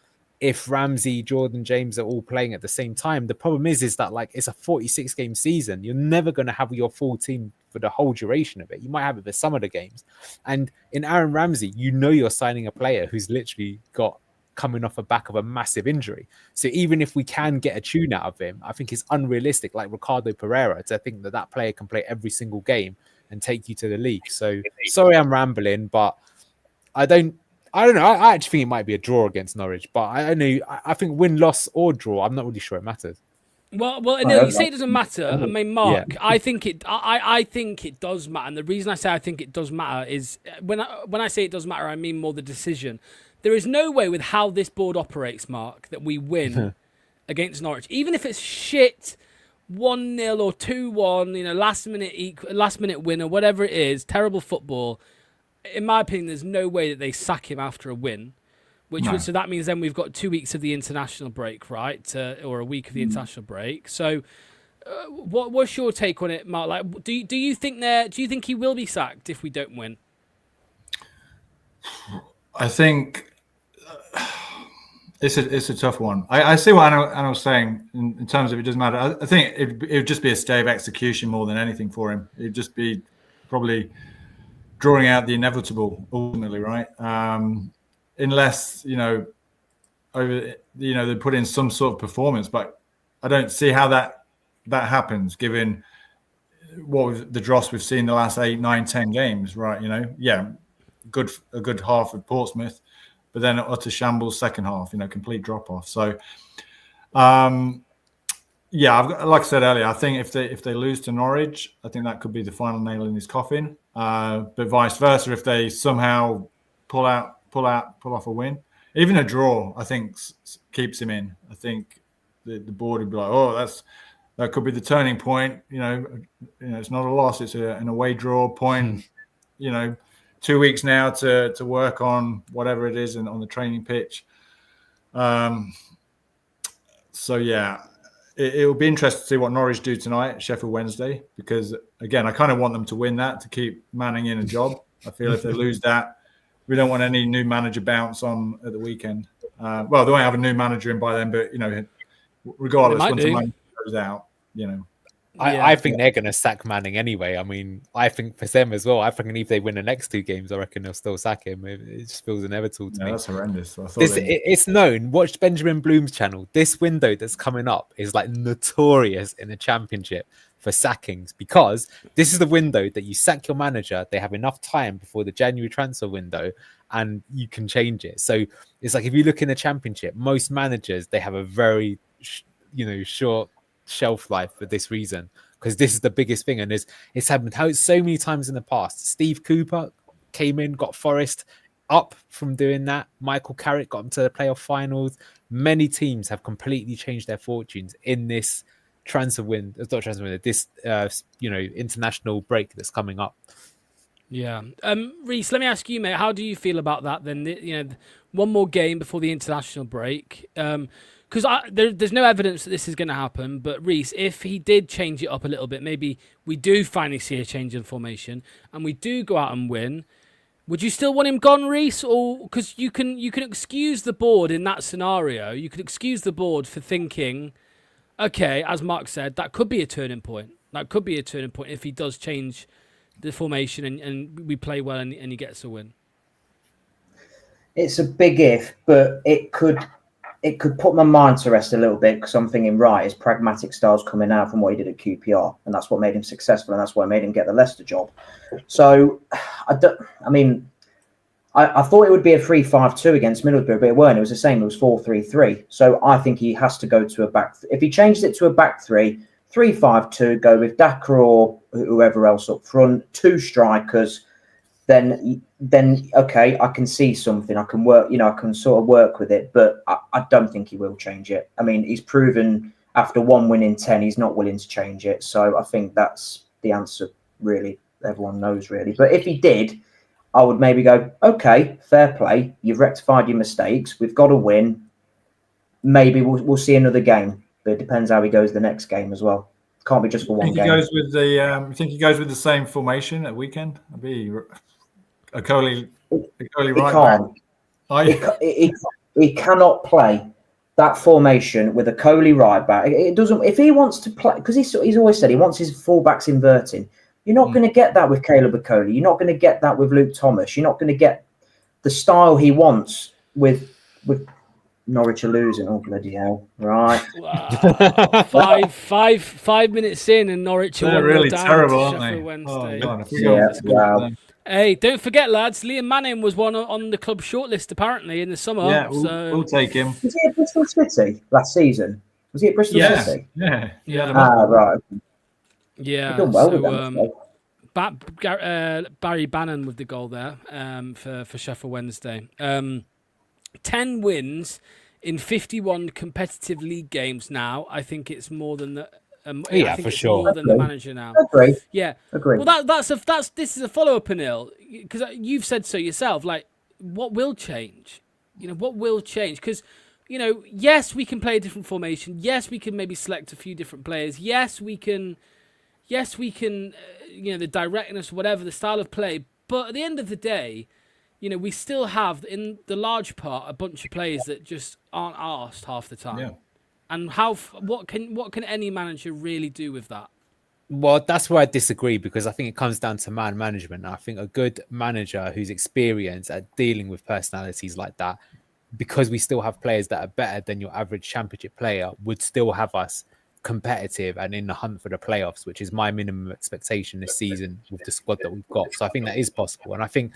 if Ramsey, Jordan, James are all playing at the same time, the problem is that it's a 46 game season. You're never going to have your full team for the whole duration of it. You might have it for some of the games. And in Aaron Ramsey, you're signing a player who's literally coming off the back of a massive injury. So even if we can get a tune out of him, I think it's unrealistic, like Ricardo Pereira, to think that player can play every single game and take you to the league. So sorry, I'm rambling, but I don't know. I actually think it might be a draw against Norwich, but I know. I think win, loss, or draw. I'm not really sure it matters. Well, no, you say it doesn't matter. I mean, Mark, yeah. I think it does matter, and the reason I say I think it does matter is when I say it does matter, I mean more the decision. There is no way with how this board operates, Mark, that we win against Norwich, even if it's shit, 1-0 or 2-1, last minute win or whatever it is, terrible football. In my opinion, there's no way that they sack him after a win. So that means then we've got 2 weeks of the international break, right? Or a week of the international break. So, what's your take on it, Mark? Like, do you think he will be sacked if we don't win? I think it's a tough one. I see what Anna was saying in terms of it doesn't matter. I think it would just be a stay of execution more than anything for him. It'd just be probably drawing out the inevitable ultimately, right? Unless they put in some sort of performance, but I don't see how that happens given the dross we've seen the last 8, 9, 10 games, right? A good half of Portsmouth, but then utter shambles second half, complete drop off. So like I said earlier, I think if they lose to Norwich, I think that could be the final nail in his coffin. But vice versa, if they somehow pull off a win, even a draw, I think, keeps him in. I think the board would be like, oh, that could be the turning point. It's not a loss; it's an away draw point. 2 weeks now to work on whatever it is and on the training pitch. So yeah, it will be interesting to see what Norwich do tonight, Sheffield Wednesday, because again, I kind of want them to win that to keep Manning in a job. I feel if they lose that, we don't want any new manager bounce on at the weekend. Well, they won't have a new manager in by then, but regardless, once the manager goes out, I think they're going to sack Manning anyway. I mean, I think for them as well, I think if they win the next 2 games, I reckon they'll still sack him. It just feels inevitable to me. That's horrendous. It's known. Watch Benjamin Bloom's channel. This window that's coming up is like notorious in the Championship for sackings, because this is the window that you sack your manager. They have enough time before the January transfer window and you can change it. So it's like if you look in the Championship, most managers, they have a very, short shelf life for this reason, because this is the biggest thing, and it's happened so many times in the past. Steve Cooper came in, got Forest up from doing that. Michael Carrick got them to the playoff finals. Many teams have completely changed their fortunes in this this international break that's coming up. Yeah. Reese, let me ask you, mate, how do you feel about that then? One more game before the international break. Because there's no evidence that this is going to happen. But Reese, if he did change it up a little bit, maybe we do finally see a change in formation and we do go out and win, would you still want him gone, Reese? Or because you can excuse the board in that scenario. You could excuse the board for thinking, okay, as Mark said, that could be a turning point. That could be a turning point if he does change the formation and we play well and he gets a win. It's a big if, but it could put my mind to rest a little bit, because I'm thinking, right, his pragmatic style's coming out from what he did at QPR, and that's what made him successful, and that's what made him get the Leicester job. So, I thought it would be a 3-5-2 against Middlesbrough, but it weren't. It was the same. It was 4-3-3. So I think he has to go to a back. If he changed it to a back 3-5-2, go with Daka or whoever else up front, 2 strikers. Then okay, I can see something. I can work, I can sort of work with it, but I don't think he will change it. I mean, he's proven after 1 win in 10, he's not willing to change it. So I think that's the answer, really. Everyone knows, really. But if he did, I would maybe go, okay, fair play. You've rectified your mistakes. We've got to win. Maybe we'll see another game, but it depends how he goes the next game as well. Can't be just for one game. You think he goes with the same formation at weekend? It'd be a Coley right back. He cannot play that formation with a Coley right back. It doesn't. If he wants to play, because he's always said he wants his fullbacks inverting. You're not going to get that with Caleb Okoli. You're not going to get that with Luke Thomas. You're not going to get the style he wants with Norwich are losing. Oh, bloody hell. Right. Wow. five minutes in and Norwich are really down terrible, to aren't they? Sheffield Wednesday. Oh, God. Wow. Hey, don't forget, lads, Liam Manning was one on the club shortlist apparently in the summer. Yeah, we'll take him. Was he at Bristol City last season? Was he at Bristol City? Yeah. Right. Yeah. Done well with them, Barry Bannon with the goal there for Sheffield Wednesday. 10 wins in 51 competitive league games now. I think it's more than the. Yeah, for sure. More than the manager now. Agree. Yeah. Agree. Well, this is a follow-up, Anil, because you've said so yourself. Like, what will change? What will change? Because, yes, we can play a different formation. Yes, we can maybe select a few different players. Yes, we can. The directness, whatever the style of play. But at the end of the day, we still have in the large part a bunch of players that just aren't asked half the time. Yeah. And what can any manager really do with that? Well, that's where I disagree, because I think it comes down to man management. I think a good manager who's experienced at dealing with personalities like that, because we still have players that are better than your average Championship player, would still have us competitive and in the hunt for the playoffs, which is my minimum expectation this season with the squad that we've got. So I think that is possible. And I think,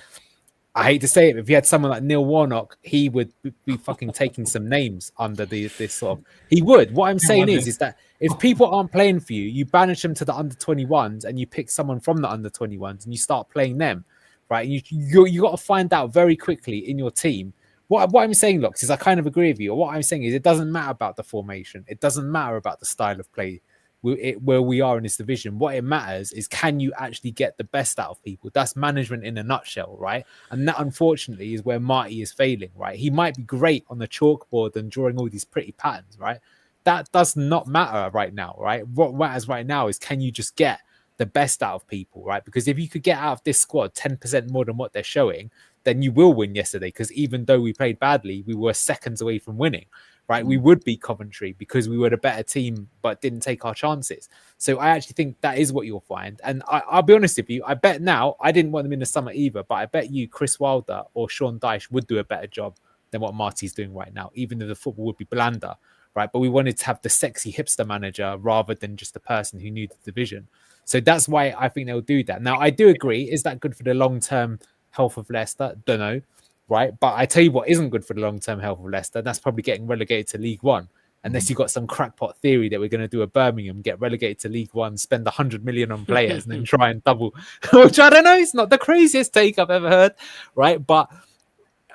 I hate to say it, if you had someone like Neil Warnock, he would be fucking taking some names under this sort of. He would. What I'm saying is that if people aren't playing for you, you banish them to the under 21s and you pick someone from the under 21s and you start playing them, right? You got to find out very quickly in your team what I'm saying, Locks, is I kind of agree with you. What I'm saying is it doesn't matter about the formation. It doesn't matter about the style of play where we are in this division. What it matters is, can you actually get the best out of people? That's management in a nutshell, right? And that, unfortunately, is where Marty is failing, right? He might be great on the chalkboard and drawing all these pretty patterns, right? That does not matter right now, right? What matters right now is, can you just get the best out of people, right? Because if you could get out of this squad 10% more than what they're showing, then you will win yesterday. Because even though we played badly, we were seconds away from winning, right? We would beat Coventry because we were the better team, but didn't take our chances. So I actually think that is what you'll find. And I'll be honest with you, I bet now, I didn't want them in the summer either, but I bet you Chris Wilder or Sean Dyche would do a better job than what Marty's doing right now, even though the football would be blander, right? But we wanted to have the sexy hipster manager rather than just the person who knew the division. So that's why I think they'll do that. Now, I do agree. Is that good for the long-term health of Leicester? Don't know, right? But I tell you what isn't good for the long-term health of Leicester. That's probably getting relegated to League One. Unless you've got some crackpot theory that we're going to do a Birmingham, get relegated to League One, spend 100 million on players, and then try and double, which I don't know. It's not the craziest take I've ever heard, right? But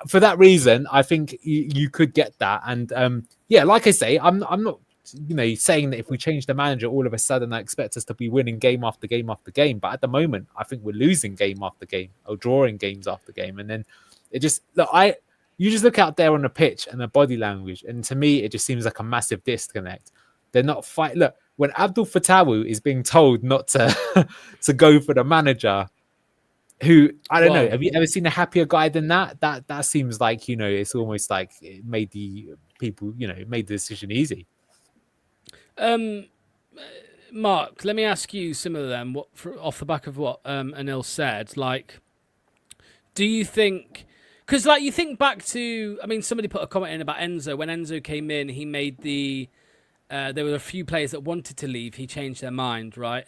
for that reason, I think you could get that. And yeah, like I say, I'm not saying that if we change the manager, all of a sudden I expect us to be winning game after game after game. But at the moment, I think we're losing game after game or drawing games after game. And then it just you just look out there on the pitch and the body language, and to me, it just seems like a massive disconnect. They're not fight. Look, when Abdul Fatawu is being told not to to go for the manager, who I don't know. Have you ever seen a happier guy than that? That seems like it's almost like it made the people it made the decision easy. Mark, let me ask you similar then. Off the back of what Anil said, like, do you think? Because like you think back to, I mean, somebody put a comment in about Enzo. When Enzo came in, he made there were a few players that wanted to leave. He changed their mind, right?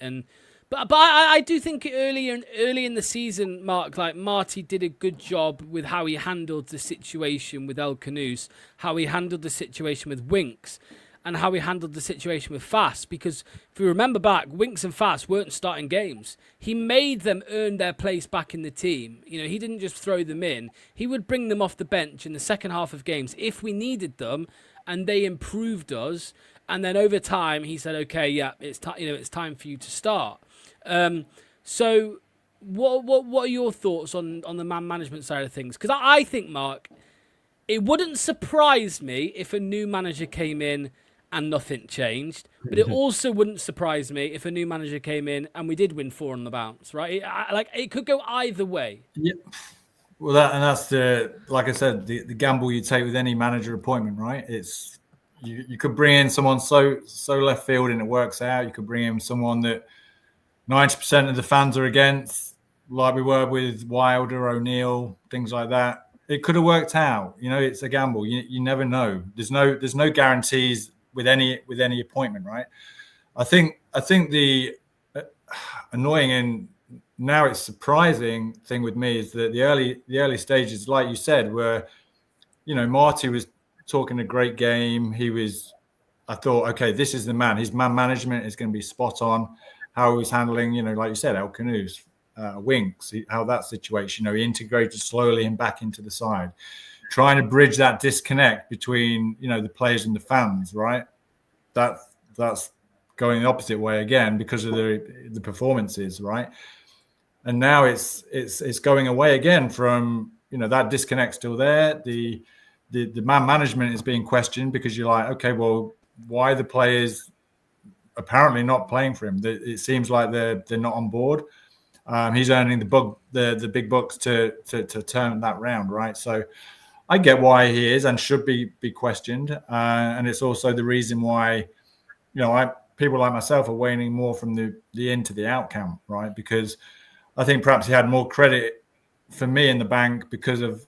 But I do think early in the season, Mark, like Marty did a good job with how he handled the situation with El Canoes, how he handled the situation with Winks, and how he handled the situation with Fast. Because if you remember back, Winks and Fast weren't starting games. He made them earn their place back in the team. He didn't just throw them in. He would bring them off the bench in the second half of games if we needed them, and they improved us. And then over time, he said, "Okay, yeah, it's time for you to start." So what are your thoughts on the man management side of things? Because I think, Mark, it wouldn't surprise me if a new manager came in and nothing changed, but it also wouldn't surprise me if a new manager came in and we did win 4 on the bounce, right? It could go either way. Yeah. Well, that's like I said, the gamble you take with any manager appointment, right? It's you could bring in someone so left field and it works out. You could bring in someone that 90% of the fans are against, like we were with Wilder, O'Neill, things like that. It could have worked out. It's a gamble. You never know. There's no guarantees with any appointment, right? I think the annoying and now it's surprising thing with me is that the early stages, like you said, where Marty was talking a great game. I thought, okay, this is the man. His man management is going to be spot on. How he was handling, like you said, El Canoes, Winks, how that situation, he integrated slowly and back into the side, trying to bridge that disconnect between, the players and the fans, right? That's going the opposite way again because of the performances, right? And now it's going away again from, that disconnect still there. The man management is being questioned because you're like, okay, well, why the players apparently not playing for him? It seems like they're not on board. He's earning the big bucks to turn that round, right? So I get why he is and should be questioned, and it's also the reason why people like myself are waning more from the in to the out camp, right? Because I think perhaps he had more credit for me in the bank because of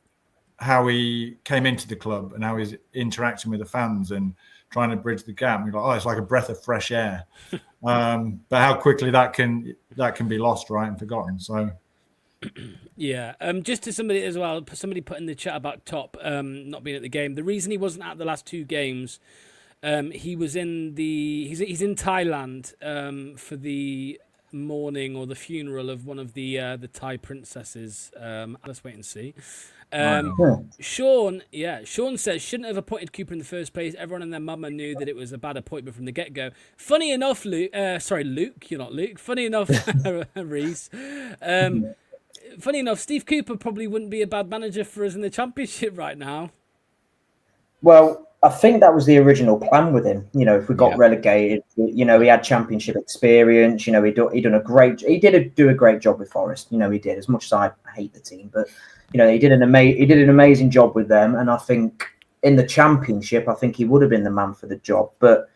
how he came into the club and how he's interacting with the fans and trying to bridge the gap. You're like, it's like a breath of fresh air. But how quickly that can be lost, right, and forgotten. So, yeah. Just to somebody as well, somebody put in the chat about Top not being at the game. The reason he wasn't at the last 2 games, he was in he's in Thailand for the mourning or the funeral of one of the Thai princesses. Let's wait and see. Sean says, shouldn't have appointed Cooper in the first place. Everyone and their mama knew that it was a bad appointment from the get-go. Funny enough, Luke, you're not Luke. Funny enough, Reese. Funny enough, Steve Cooper probably wouldn't be a bad manager for us in the Championship right now. Well, I think that was the original plan with him. You know, if we got relegated, you know, he had Championship experience. You know, he did a great job with Forest. You know, he did. As much as I hate the team, but you know, he did an amazing job with them. And I think in the Championship, I think he would have been the man for the job. But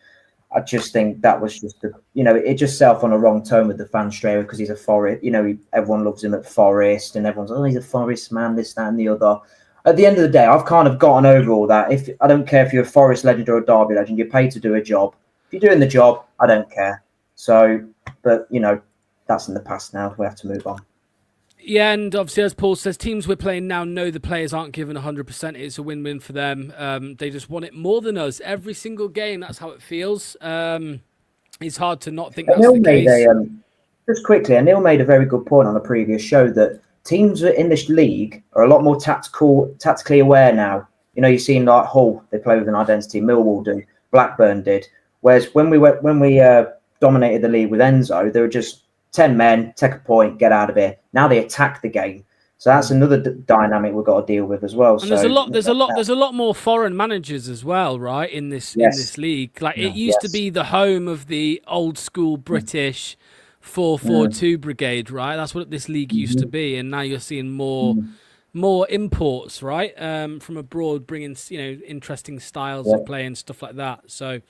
I just think that was just it just set off on a wrong tone with the fans straight away because he's a Forest. You know, everyone loves him at Forest, and everyone's he's a Forest man, this, that, and the other. At the end of the day, I've kind of gotten over all that. If I don't care if you're a Forest legend or a Derby legend, you're paid to do a job. If you're doing the job, I don't care. So, but you know, that's in the past now. We have to move on. Yeah, and obviously, as Paul says, teams we're playing now know the players aren't given 100%. It's a win-win for them. They just want it more than us every single game. That's how it feels. It's hard to not think that's the case. Just quickly, Anil made a very good point on the previous show that teams in this league are a lot more tactically aware now. You know, you've seen like Hull, they play with an identity. Millwall do, Blackburn did. Whereas when we dominated the league with Enzo, they were just 10 men, take a point, get out of here. Now they attack the game. So that's another dynamic we've got to deal with as well. And there's a lot more foreign managers as well, right? In this league, like it used to be the home of the old school British 4-4-2 brigade, right? That's what this league used to be, and now you're seeing more imports, right? From abroad, bringing interesting styles of play and stuff like that. So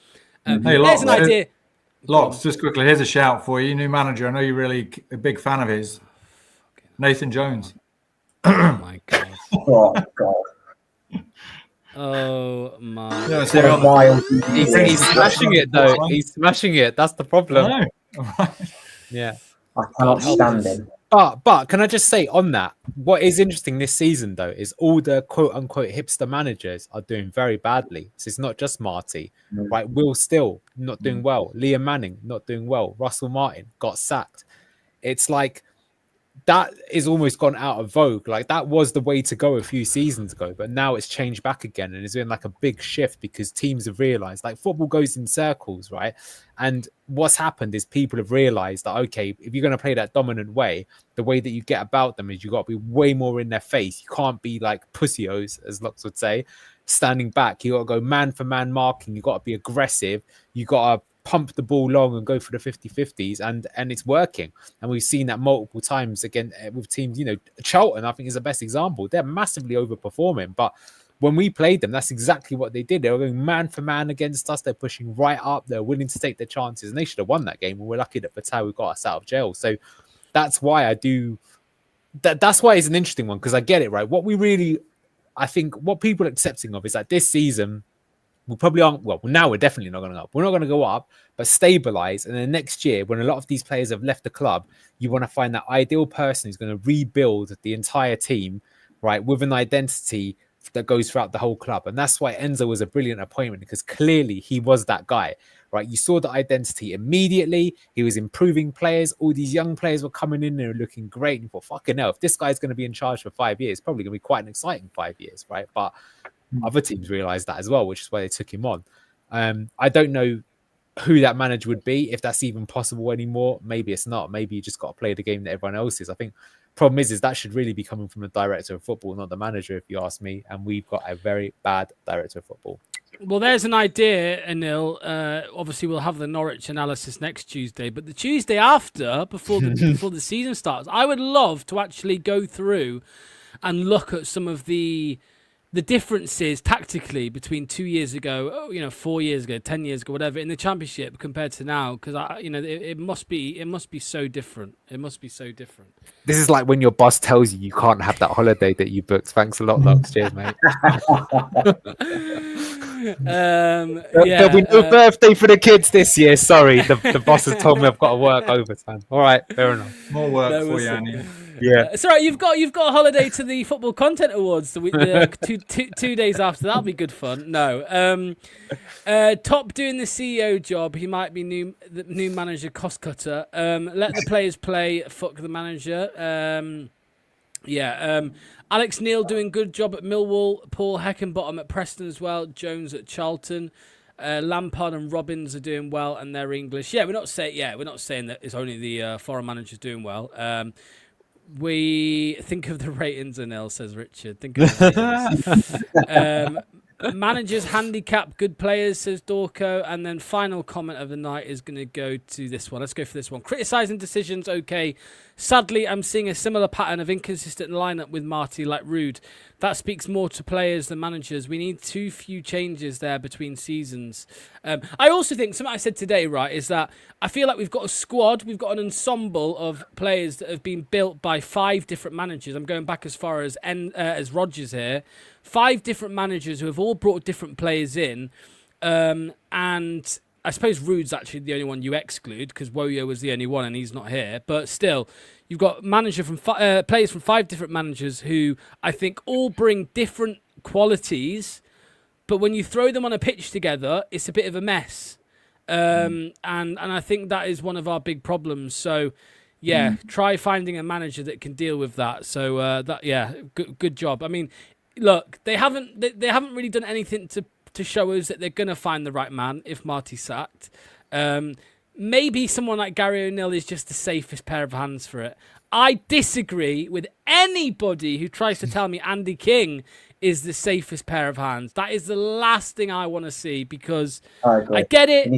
there's an idea. Locks, just quickly, here's a shout for you, new manager. I know you're really a big fan of his. Nathan Jones. Oh my god. Oh god. Oh my. He's smashing it though. He's smashing it. That's the problem. Yeah. I cannot stand him. But can I just say on that, what is interesting this season though is all the quote unquote hipster managers are doing very badly. So it's not just Marty, right? Will Still not doing well. Liam Manning not doing well. Russell Martin got sacked. It's like that is almost gone out of vogue. Like that was the way to go a few seasons ago, but now it's changed back again, and it's been like a big shift because teams have realized like football goes in circles, right? And what's happened is people have realized that okay, if you're going to play that dominant way, the way that you get about them is you got to be way more in their face. You can't be like pussios, as Lux would say, standing back. You got to go man for man marking. You got to be aggressive. You got to pump the ball long and go for the 50-50s, and it's working. And we've seen that multiple times again with teams. You know, Charlton, I think, is the best example. They're massively overperforming, but when we played them, that's exactly what they did. They were going man for man against us. They're pushing right up. They're willing to take their chances, and they should have won that game. And we're lucky that Patel got us out of jail. So that's why that's why it's an interesting one, because I get it, right? I think what people are accepting of is that this season, we probably aren't. Well, now we're definitely not going to go up. We're not going to go up, but stabilize. And then next year, when a lot of these players have left the club, you want to find that ideal person who's going to rebuild the entire team, right, with an identity that goes throughout the whole club. And that's why Enzo was a brilliant appointment, because clearly he was that guy, right? You saw the identity immediately. He was improving players. All these young players were coming in there looking great. And you thought, fucking hell, if this guy's going to be in charge for 5 years, probably going to be quite an exciting 5 years, right? But other teams realized that as well, which is why they took him on. I don't know who that manager would be, if that's even possible anymore. Maybe it's not. Maybe you just got to play the game that everyone else is. I think problem is that should really be coming from the director of football, not the manager, if you ask me. And we've got a very bad director of football. Well, there's an idea, Anil. Obviously, we'll have the Norwich analysis next Tuesday, but the Tuesday after, before the season starts, I would love to actually go through and look at some of the differences tactically between 2 years ago, 4 years ago, 10 years ago, whatever, in the Championship compared to now, because it must be so different. It must be so different. This is like when your boss tells you can't have that holiday that you booked. Thanks a lot, Lux. Cheers, mate. There'll be no birthday for the kids this year. Sorry, the boss has told me I've got to work overtime. All right, fair enough. More work for you, Annie. Yeah, it's all right. You've got a holiday to the Football Content Awards the 2 days after. That'll be good fun. No, Top doing the CEO job. He might be the new manager, cost cutter. Let the players play. Fuck the manager. Yeah, Alex Neil doing good job at Millwall. Paul Heckenbottom at Preston as well. Jones at Charlton. Lampard and Robbins are doing well, and they're English. We're not saying that it's only the foreign managers doing well. We think of the ratings, Anil, says Richard. Think of the ratings. Managers handicap good players, says Dorco. And then final comment of the night is going to go to this one. Let's go for this one. Criticising decisions, okay. Sadly, I'm seeing a similar pattern of inconsistent lineup with Marti, like Rude. That speaks more to players than managers. We need too few changes there between seasons. I also think, something I said today, right, is that I feel like we've got a squad, we've got an ensemble of players that have been built by 5 different managers. I'm going back as far as Rodgers here. 5 different managers who have all brought different players in. And I suppose Rude's actually the only one you exclude because Woyo was the only one and he's not here. But still, you've got players from 5 different managers who I think all bring different qualities. But when you throw them on a pitch together, it's a bit of a mess. And I think that is one of our big problems. So, yeah, try finding a manager that can deal with that. So, good job. I mean, look, they haven't really done anything to show us that they're going to find the right man if Marti's sacked. Maybe someone like Gary O'Neill is just the safest pair of hands for it. I disagree with anybody who tries to tell me Andy King is the safest pair of hands. That is the last thing I want to see because I get it.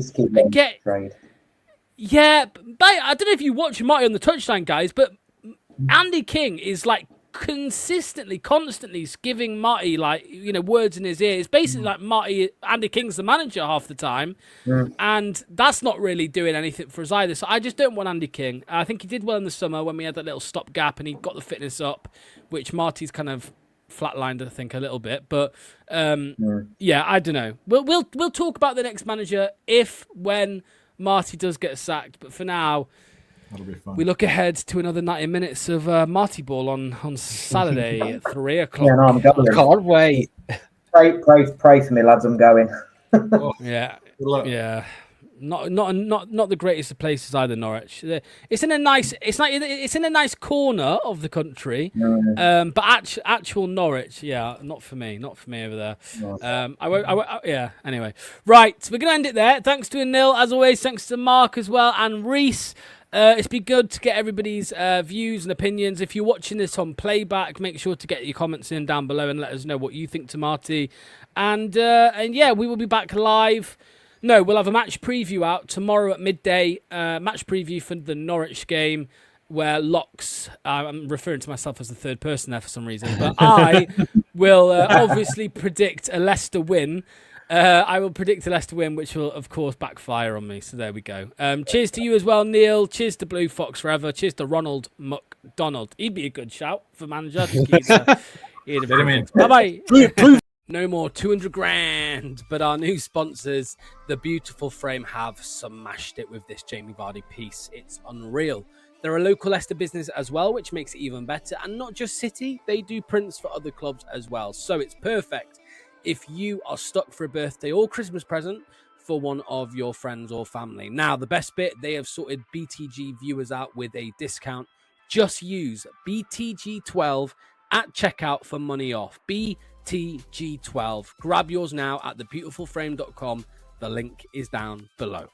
Yeah, but I don't know if you watch Marty on the touchline, guys, but Andy King is like constantly giving Marty words in his ear. It's basically like Andy King's the manager half the time, and that's not really doing anything for us either. So I just don't want Andy King. I think he did well in the summer when we had that little stopgap and he got the fitness up, which Marty's kind of flatlined, I think, a little bit. But I don't know. We'll talk about the next manager when Marty does get sacked. But for now, that'll be fun. We look ahead to another 90 minutes of Marty Ball on Saturday at 3 o'clock. Yeah, no, I'm going. I can't wait. Pray for me, lads. I'm going. Yeah, yeah. Not the greatest of places either, Norwich. It's in a nice corner of the country, but actual Norwich, not for me over there. I won't. Anyway, right, we're gonna end it there. Thanks to Anil as always. Thanks to Mark as well and Reese. It's been good to get everybody's views and opinions. If you're watching this on playback, make sure to get your comments in down below and let us know what you think to Marty. And we will be back live. No, we'll have a match preview out tomorrow at midday. Match preview for the Norwich game where Locks, I'm referring to myself as the third person there for some reason, but I will obviously predict a Leicester win. I will predict a Leicester win, which will, of course, backfire on me. So there we go. Cheers to you as well, Neil. Cheers to Blue Fox forever. Cheers to Ronald McDonald. He'd be a good shout for manager. I think bye-bye. No more 200 grand. But our new sponsors, The Beautiful Frame, have smashed it with this Jamie Vardy piece. It's unreal. They're a local Leicester business as well, which makes it even better. And not just City, they do prints for other clubs as well. So it's perfect if you are stuck for a birthday or Christmas present for one of your friends or family. Now, the best bit, they have sorted BTG viewers out with a discount. Just use BTG12 at checkout for money off. BTG12. Grab yours now at thebeautifulframe.com. The link is down below.